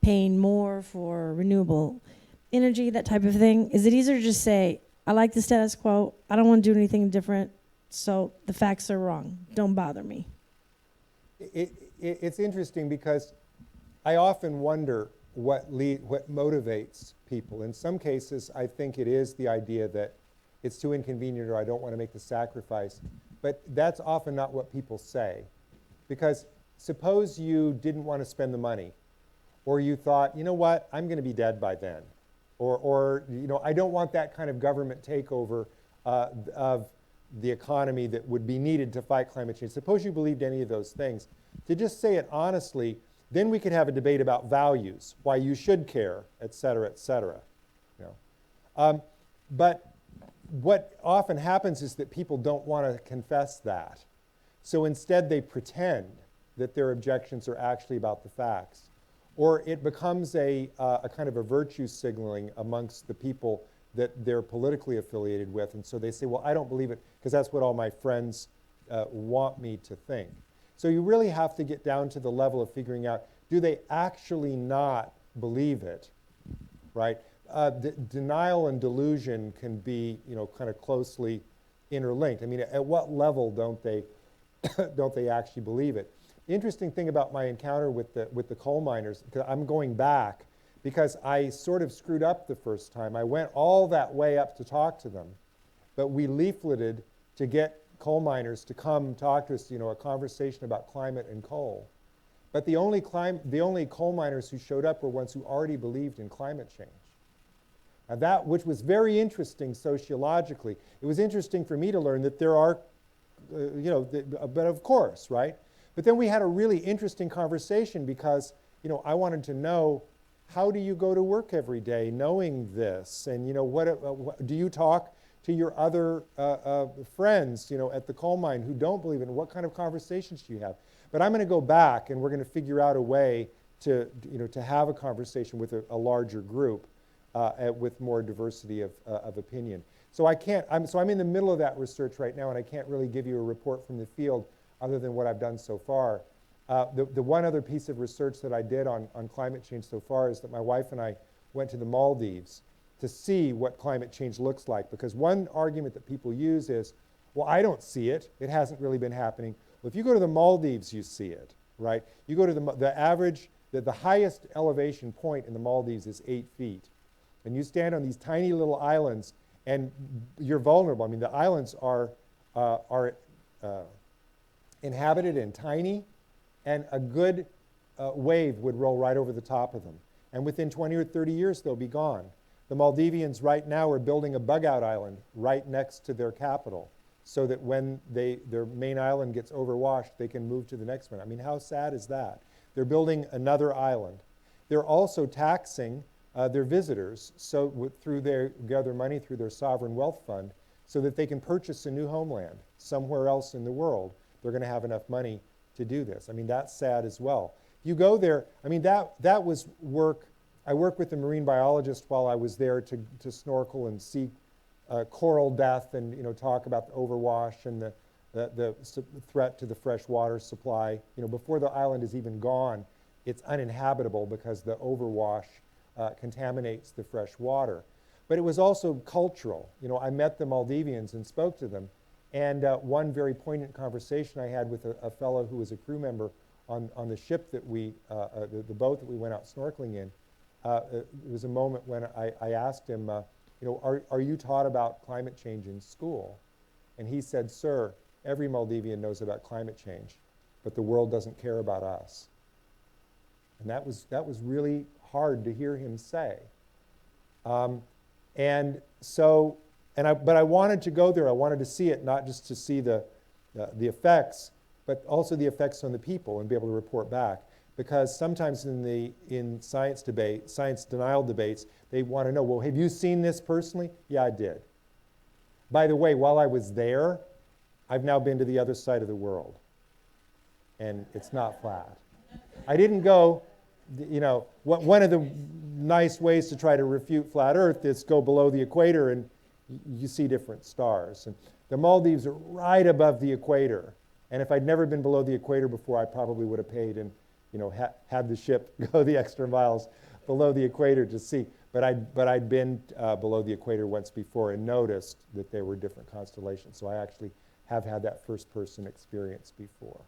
paying more for renewable energy, that type of thing? Is it easier to just say, I like the status quo, I don't want to do anything different, so the facts are wrong, don't bother me? It's interesting, because I often wonder what motivates people. In some cases, I think it is the idea that it's too inconvenient, or I don't want to make the sacrifice. But that's often not what people say. Because suppose you didn't want to spend the money, or you thought, you know what, I'm going to be dead by then. Or I don't want that kind of government takeover of the economy that would be needed to fight climate change. Suppose you believed any of those things. To just say it honestly, then we could have a debate about values, why you should care, et cetera, et cetera. But what often happens is that people don't want to confess that. So instead they pretend that their objections are actually about the facts. Or it becomes a kind of a virtue signaling amongst the people that they're politically affiliated with. And so they say, well, I don't believe it because that's what all my friends want me to think. So you really have to get down to the level of figuring out, do they actually not believe it, right? Denial and delusion can be, kind of closely interlinked. I mean, at what level don't they actually believe it? Interesting thing about my encounter with the coal miners, because I'm going back, because I sort of screwed up the first time. I went all that way up to talk to them, but we leafleted to get coal miners to come talk to us, a conversation about climate and coal. But the only coal miners who showed up were ones who already believed in climate change. Now which was very interesting sociologically. It was interesting for me to learn that there are but of course, right? But then we had a really interesting conversation because, I wanted to know, how do you go to work every day knowing this? And, what do you talk to your other friends, at the coal mine who don't believe in it? What kind of conversations do you have? But I'm going to go back and we're going to figure out a way to have a conversation with a larger group with more diversity of opinion. So I'm in the middle of that research right now, and I can't really give you a report from the field other than what I've done so far. The one other piece of research that I did on climate change so far is that my wife and I went to the Maldives to see what climate change looks like. Because one argument that people use is, well, I don't see it. It hasn't really been happening. Well, if you go to the Maldives, you see it, right? You go to the highest elevation point in the Maldives is 8 feet. And you stand on these tiny little islands, and you're vulnerable. I mean, the islands are inhabited and tiny, and a good wave would roll right over the top of them. And within 20 or 30 years, they'll be gone. The Maldivians right now are building a bug-out island right next to their capital so that when their main island gets overwashed, they can move to the next one. I mean, how sad is that? They're building another island. They're also taxing their visitors gather money through their sovereign wealth fund so that they can purchase a new homeland somewhere else in the world. They're going to have enough money to do this. I mean, that's sad as well. You go there, I mean, that was work. I worked with a marine biologist while I was there to snorkel and see coral death and talk about the overwash and the threat to the fresh water supply. Before the island is even gone, it's uninhabitable because the overwash contaminates the fresh water. But it was also cultural. I met the Maldivians and spoke to them. And one very poignant conversation I had with a fellow who was a crew member on the ship that the boat that we went out snorkeling in. It was a moment when I asked him, are you taught about climate change in school? And he said, sir, every Maldivian knows about climate change, but the world doesn't care about us. And that was really hard to hear him say. But I wanted to go there. I wanted to see it, not just to see the effects, but also the effects on the people and be able to report back. Because sometimes in science denial debates, they want to know, well, have you seen this personally? Yeah, I did. By the way, while I was there, I've now been to the other side of the world. And it's not flat. I didn't go, one of the nice ways to try to refute flat Earth is go below the equator and you see different stars. And the Maldives are right above the equator. And if I'd never been below the equator before, I probably would have paid and had the ship go the extra miles below the equator to see. But I'd been below the equator once before and noticed that there were different constellations. So I actually have had that first-person experience before.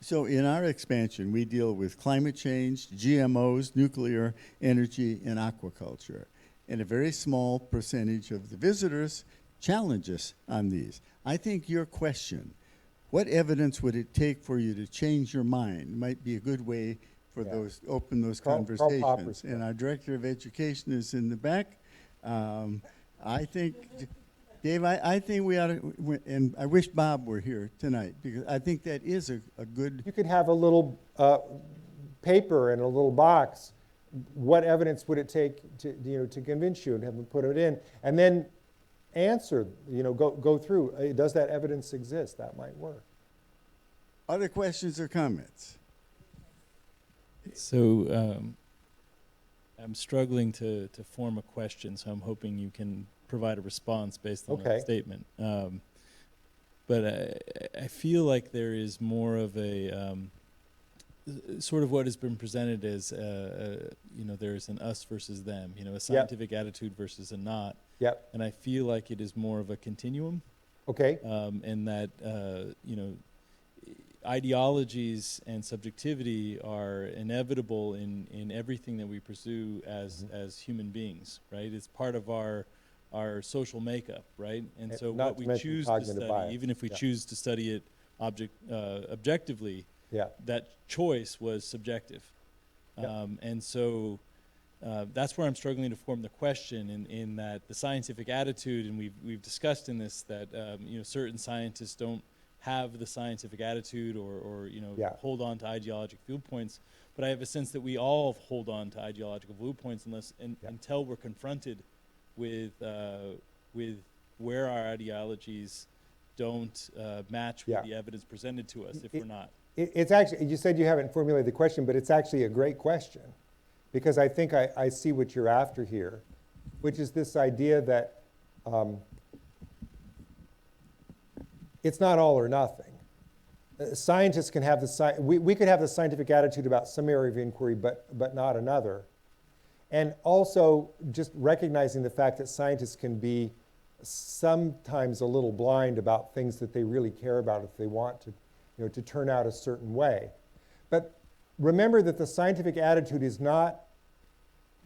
So in our expansion, we deal with climate change, GMOs, nuclear energy, and aquaculture. And a very small percentage of the visitors challenge us on these. I think your question, what evidence would it take for you to change your mind, might be a good way for open those conversations. And our Director of Education is in the back. I think, Dave, I think we ought to, and I wish Bob were here tonight, because I think that is a good... You could have a little paper in a little box. What evidence would it take to convince you, and have them put it in, and then answer, go through, does that evidence exist? That might work. Other questions or comments? So I'm struggling to form a question, so I'm hoping you can provide a response based on that statement. But I feel like there is more of a sort of what has been presented as there's an us versus them, a scientific attitude versus a not. Yep. And I feel like it is more of a continuum. Okay. And that ideologies and subjectivity are inevitable in everything that we pursue as human beings, right? It's part of our social makeup, right? And so what we choose to study, even if we choose to study it objectively, that choice was subjective. And so that's where I'm struggling to form the question in that the scientific attitude, and we've discussed in this that certain scientists don't have the scientific attitude or Yeah. hold on to ideological viewpoints. But I have a sense that we all hold on to ideological viewpoints until we're confronted with where our ideologies don't match with Yeah. the evidence presented to us if we're not. It's actually, you said you haven't formulated the question, but it's actually a great question, because I think I see what you're after here, which is this idea that it's not all or nothing. Scientists can have we could have the scientific attitude about some area of inquiry, but not another. And also just recognizing the fact that scientists can be sometimes a little blind about things that they really care about if they want to turn out a certain way. But remember that the scientific attitude is not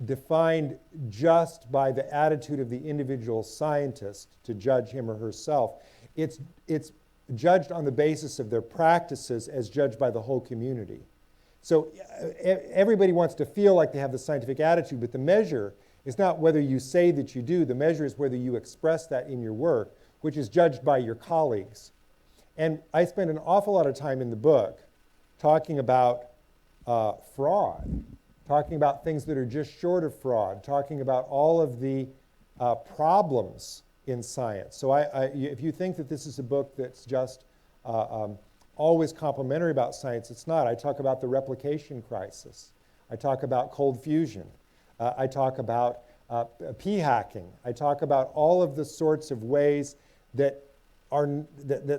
defined just by the attitude of the individual scientist to judge him or herself. It's judged on the basis of their practices as judged by the whole community. So everybody wants to feel like they have the scientific attitude, but the measure is not whether you say that you do. The measure is whether you express that in your work, which is judged by your colleagues. And I spend an awful lot of time in the book talking about fraud, talking about things that are just short of fraud, talking about all of the problems in science. So if you think that this is a book that's just always complimentary about science, it's not. I talk about the replication crisis. I talk about cold fusion. I talk about p-hacking. I talk about all of the sorts of ways that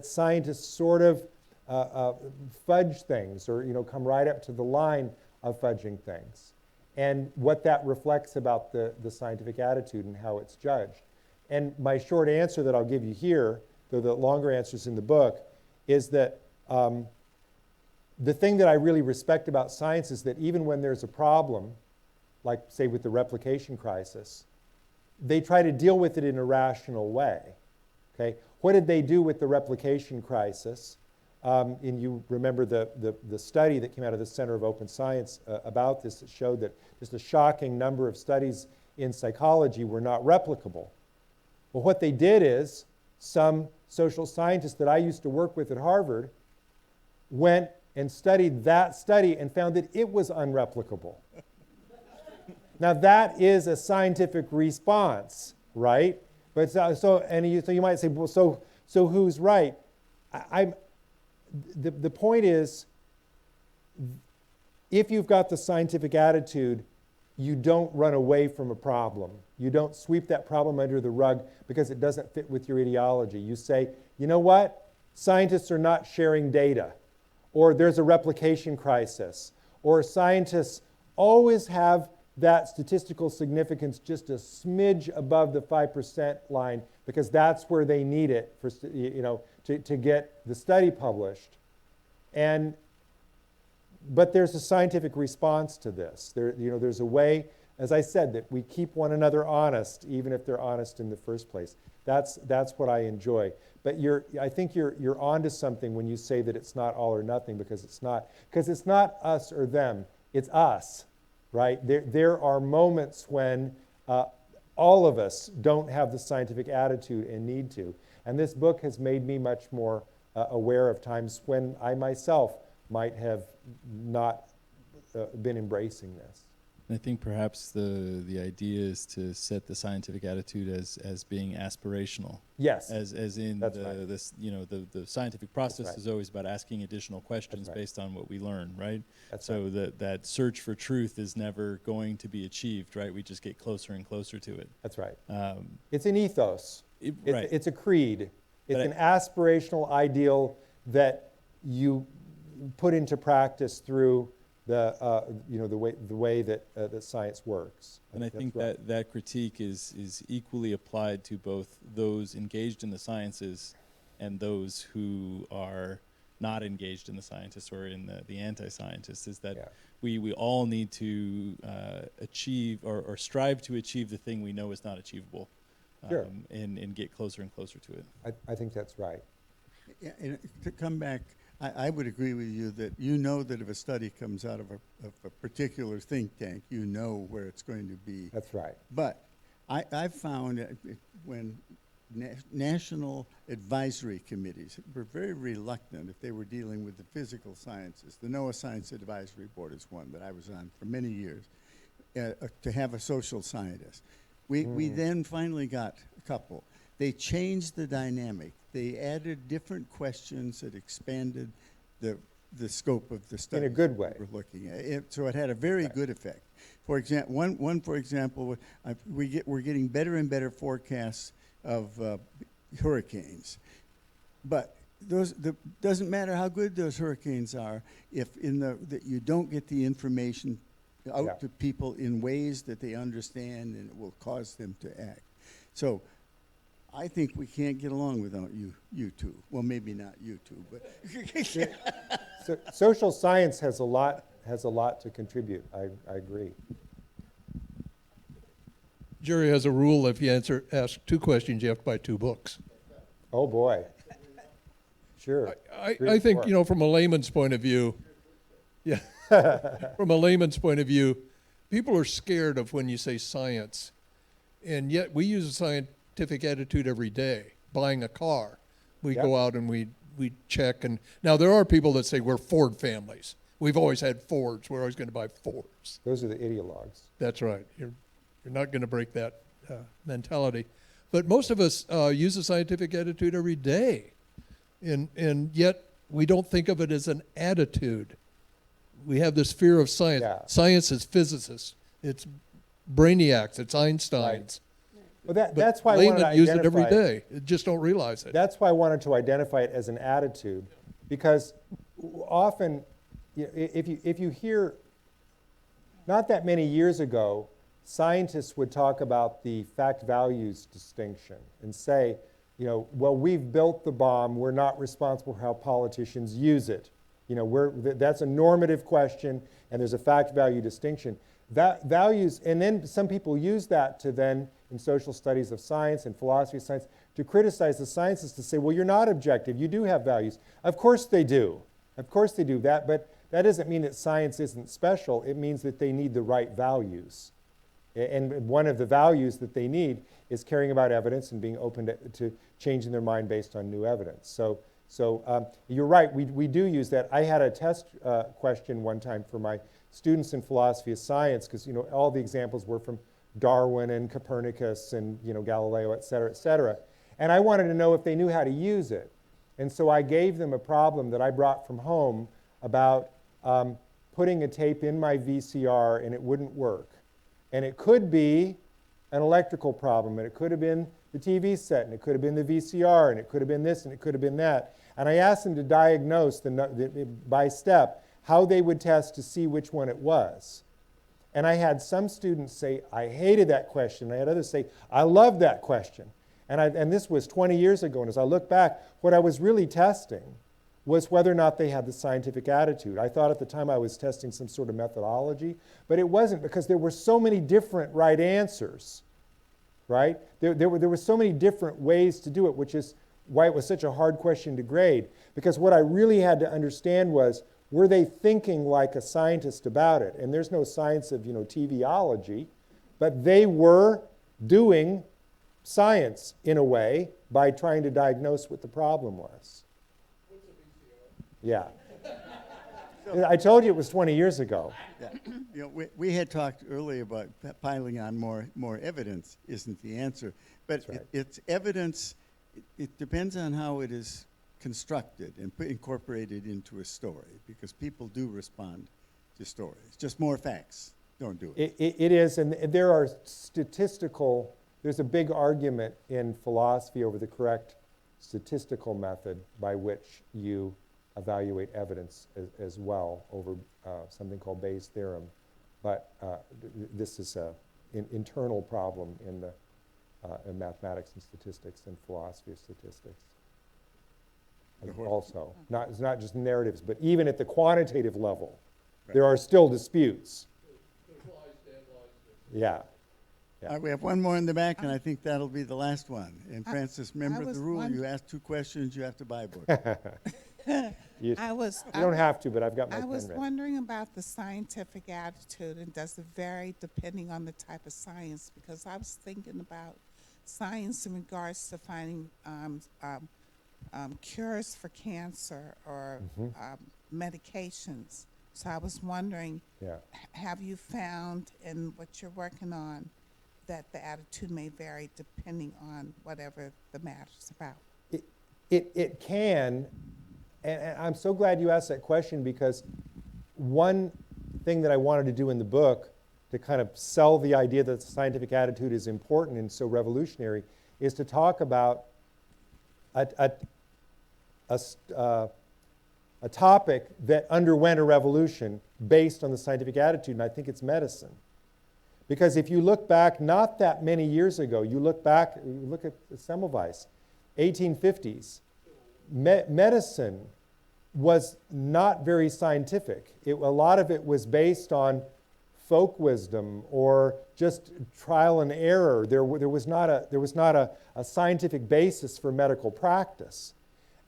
scientists sort of fudge things, or come right up to the line of fudging things, and what that reflects about the scientific attitude and how it's judged. And my short answer that I'll give you here, though the longer answer's in the book, is that the thing that I really respect about science is that even when there's a problem, like say with the replication crisis, they try to deal with it in a rational way. Okay? What did they do with the replication crisis? And you remember the study that came out of the Center of Open Science about this that showed that just a shocking number of studies in psychology were not replicable. Well, what they did is some social scientists that I used to work with at Harvard went and studied that study and found that it was unreplicable. Now that is a scientific response, right? But so you might say, well, so who's right? The point is, if you've got the scientific attitude, you don't run away from a problem. You don't sweep that problem under the rug because it doesn't fit with your ideology. You say, you know what? Scientists are not sharing data, or there's a replication crisis, or scientists always have that statistical significance just a smidge above the 5% line because that's where they need it for, to get the study published. But there's a scientific response to this. There's a way, as I said, that we keep one another honest, even if they're honest in the first place. That's what I enjoy. But I think you're onto something when you say that it's not all or nothing, because it's not. Because it's not us or them, it's us, right? There are moments when all of us don't have the scientific attitude and need to. And this book has made me much more aware of times when I myself might have not been embracing this. I think perhaps the idea is to set the scientific attitude as being aspirational. Yes. As in That's right. The scientific process right. is always about asking additional questions right. based on what we learn, right? That's so right. that search for truth is never going to be achieved, right? We just get closer and closer to it. That's right. It's an ethos. Right. It's a creed. It's But an aspirational ideal that you put into practice through the way that science works. And I think right. that critique is equally applied to both those engaged in the sciences and those who are not engaged in the scientists or in the anti-scientists, is that we all need to achieve or strive to achieve the thing we know is not achievable, Sure. and get closer and closer to it. I think that's right. Yeah, and to come back, I would agree with you that that if a study comes out of a particular think tank, you know where it's going to be. That's right. But I've found when national advisory committees were very reluctant if they were dealing with the physical sciences. The NOAA Science Advisory Board is one that I was on for many years, to have a social scientist. We then finally got a couple. They changed the dynamic. They added different questions that expanded the scope of the study. In a good way. We're looking at it, so it had a very good effect. For example, for example, we're getting better and better forecasts of hurricanes, but doesn't matter how good those hurricanes are if that you don't get the information out to people in ways that they understand, and it will cause them to act. So I think we can't get along without you two. Well, maybe not you two, but So social science has a lot to contribute. I agree. Jerry has a rule: if you ask 2 questions, you have to buy 2 books. Oh boy. Sure. I think, from a layman's point of view, from a layman's point of view, people are scared of when you say science, and yet we use a scientific attitude every day. Buying a car, we go out and we check, and now there are people that say we're Ford families. We've always had Fords. We're always going to buy Fords. Those are the ideologues. That's right. You're not going to break that mentality. But most of us use a scientific attitude every day, and yet we don't think of it as an attitude. We have this fear of science. Yeah. Science is physicists. It's brainiacs. It's Einsteins. Well, But that's why I wanted to laymen use it every identify day. They just don't realize it. That's why I wanted to identify it as an attitude, because often, if you hear, not that many years ago, scientists would talk about the fact-values distinction and say, well, we've built the bomb. We're not responsible for how politicians use it. That's a normative question, and there's a fact-value distinction. That values, and then some people use that to then, in social studies of science and philosophy of science, to criticize the scientists, to say, well, you're not objective. You do have values. Of course they do. Of course they do that, but that doesn't mean that science isn't special. It means that they need the right values. And one of the values that they need is caring about evidence and being open to changing their mind based on new evidence. So you're right, we do use that. I had a test question one time for my students in philosophy of science, because all the examples were from Darwin and Copernicus and Galileo, et cetera. And I wanted to know if they knew how to use it. And so I gave them a problem that I brought from home about putting a tape in my VCR and it wouldn't work. And it could be an electrical problem, and it could have been the TV set, and it could have been the VCR, and it could have been this, and it could have been that. And I asked them to diagnose by step how they would test to see which one it was. And I had some students say, I hated that question. I had others say, I love that question. And this was 20 years ago, and as I look back, what I was really testing was whether or not they had the scientific attitude. I thought at the time I was testing some sort of methodology, but it wasn't, because there were so many different right answers, right? There were so many different ways to do it, which is why it was such a hard question to grade. Because what I really had to understand was, were they thinking like a scientist about it? And there's no science of, TVology, but they were doing science in a way by trying to diagnose what the problem was. Yeah. I told you it was 20 years ago. Yeah. We had talked earlier about piling on more evidence isn't the answer, but That's right. It's evidence. It depends on how it is constructed and incorporated into a story, because people do respond to stories. Just more facts don't do it. It is, and there are there's a big argument in philosophy over the correct statistical method by which you evaluate evidence as well, over something called Bayes' theorem. But this is an internal problem in mathematics and statistics and philosophy of statistics. Also, it's not just narratives, but even at the quantitative level, there are still disputes. Yeah. All right, we have one more in the back, and I think that'll be the last one. And Francis, remember the rule: you ask 2 questions, you have to buy a book. You I don't have to, but I've got my I pen was ready. wondering about the scientific attitude, and does it vary depending on the type of science? Because I was thinking about science in regards to finding cures for cancer or medications. So I was wondering, Yeah. have you found in what you're working on that the attitude may vary depending on whatever the matter's about? It can, and I'm so glad you asked that question, because one thing that I wanted to do in the book to kind of sell the idea that the scientific attitude is important and so revolutionary is to talk about a topic that underwent a revolution based on the scientific attitude, and I think it's medicine. Because if you look back not that many years ago, you look at Semmelweis, 1850s, medicine was not very scientific. A lot of it was based on folk wisdom or just trial and error. There was not a scientific basis for medical practice.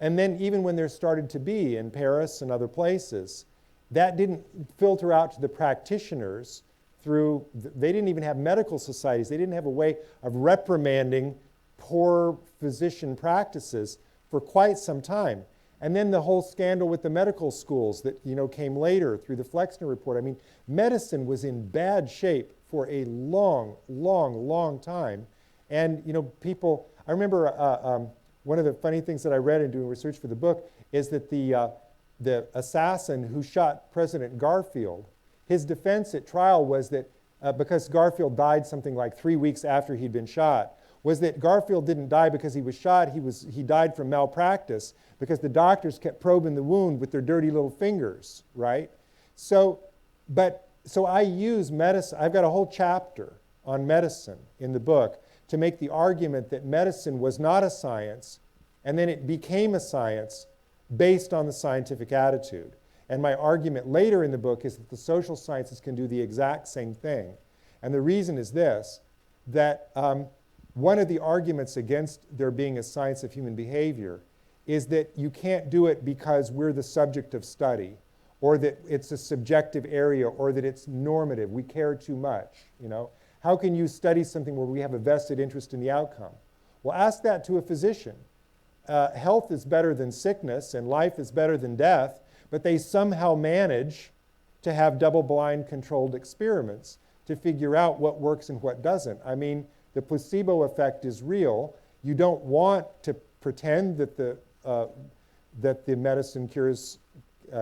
And then even when there started to be in Paris and other places, that didn't filter out to the practitioners through, they didn't even have medical societies. They didn't have a way of reprimanding poor physician practices for quite some time. And then the whole scandal with the medical schools that came later through the Flexner Report. I mean, medicine was in bad shape for a long, long, long time. And people, I remember one of the funny things that I read in doing research for the book is that the assassin who shot President Garfield, his defense at trial was that because Garfield died something like 3 weeks after he'd been shot, was that Garfield didn't die because he was shot, he died from malpractice because the doctors kept probing the wound with their dirty little fingers, right? So I use medicine. I've got a whole chapter on medicine in the book to make the argument that medicine was not a science, and then it became a science based on the scientific attitude. And my argument later in the book is that the social sciences can do the exact same thing. And the reason is this, that one of the arguments against there being a science of human behavior is that you can't do it because we're the subject of study, or that it's a subjective area, or that it's normative. We care too much, How can you study something where we have a vested interest in the outcome? Well, ask that to a physician. Health is better than sickness, and life is better than death, but they somehow manage to have double-blind controlled experiments to figure out what works and what doesn't. I mean, the placebo effect is real. You don't want to pretend that the medicine cures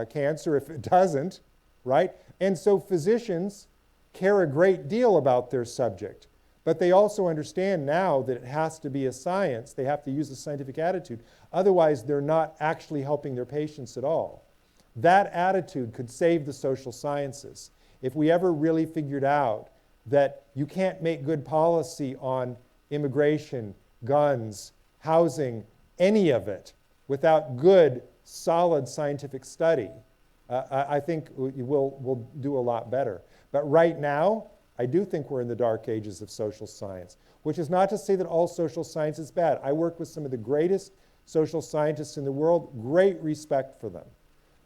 cancer if it doesn't, right? And so physicians care a great deal about their subject, but they also understand now that it has to be a science. They have to use a scientific attitude. Otherwise, they're not actually helping their patients at all. That attitude could save the social sciences. If we ever really figured out that you can't make good policy on immigration, guns, housing, any of it, without good, solid scientific study, I think we'll do a lot better. But right now, I do think we're in the dark ages of social science, which is not to say that all social science is bad. I work with some of the greatest social scientists in the world, great respect for them.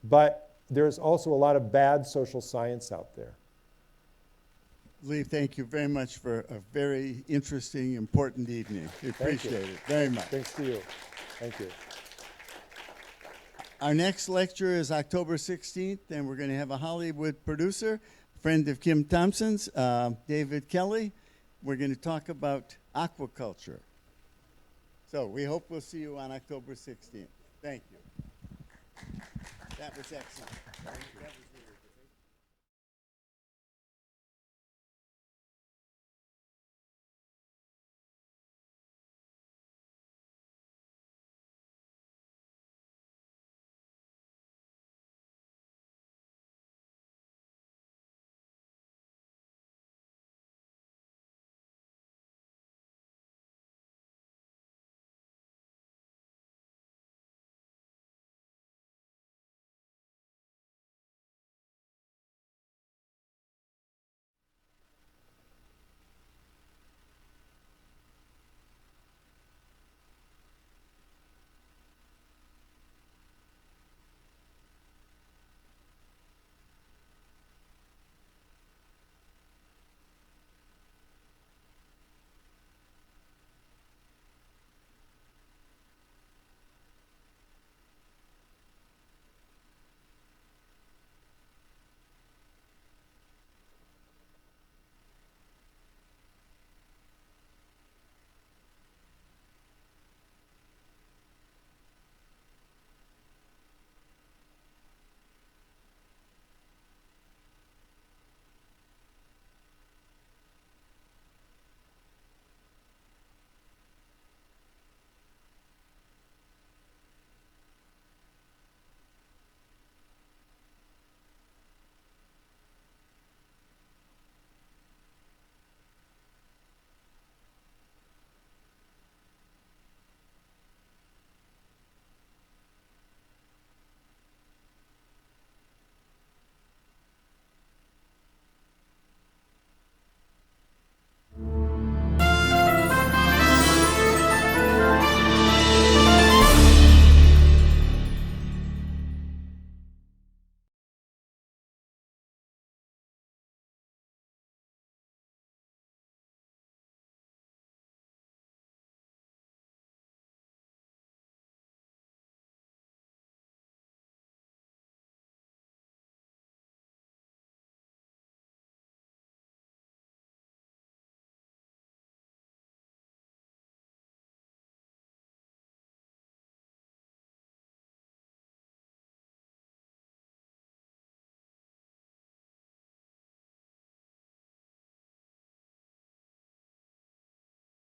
But there's also a lot of bad social science out there. Lee, thank you very much for a very interesting, important evening. We appreciate it very much. Thanks to you. Thank you. Our next lecture is October 16th, and we're going to have a Hollywood producer, friend of Kim Thompson's, David Kelly. We're going to talk about aquaculture. So we hope we'll see you on October 16th. Thank you. That was excellent. That was really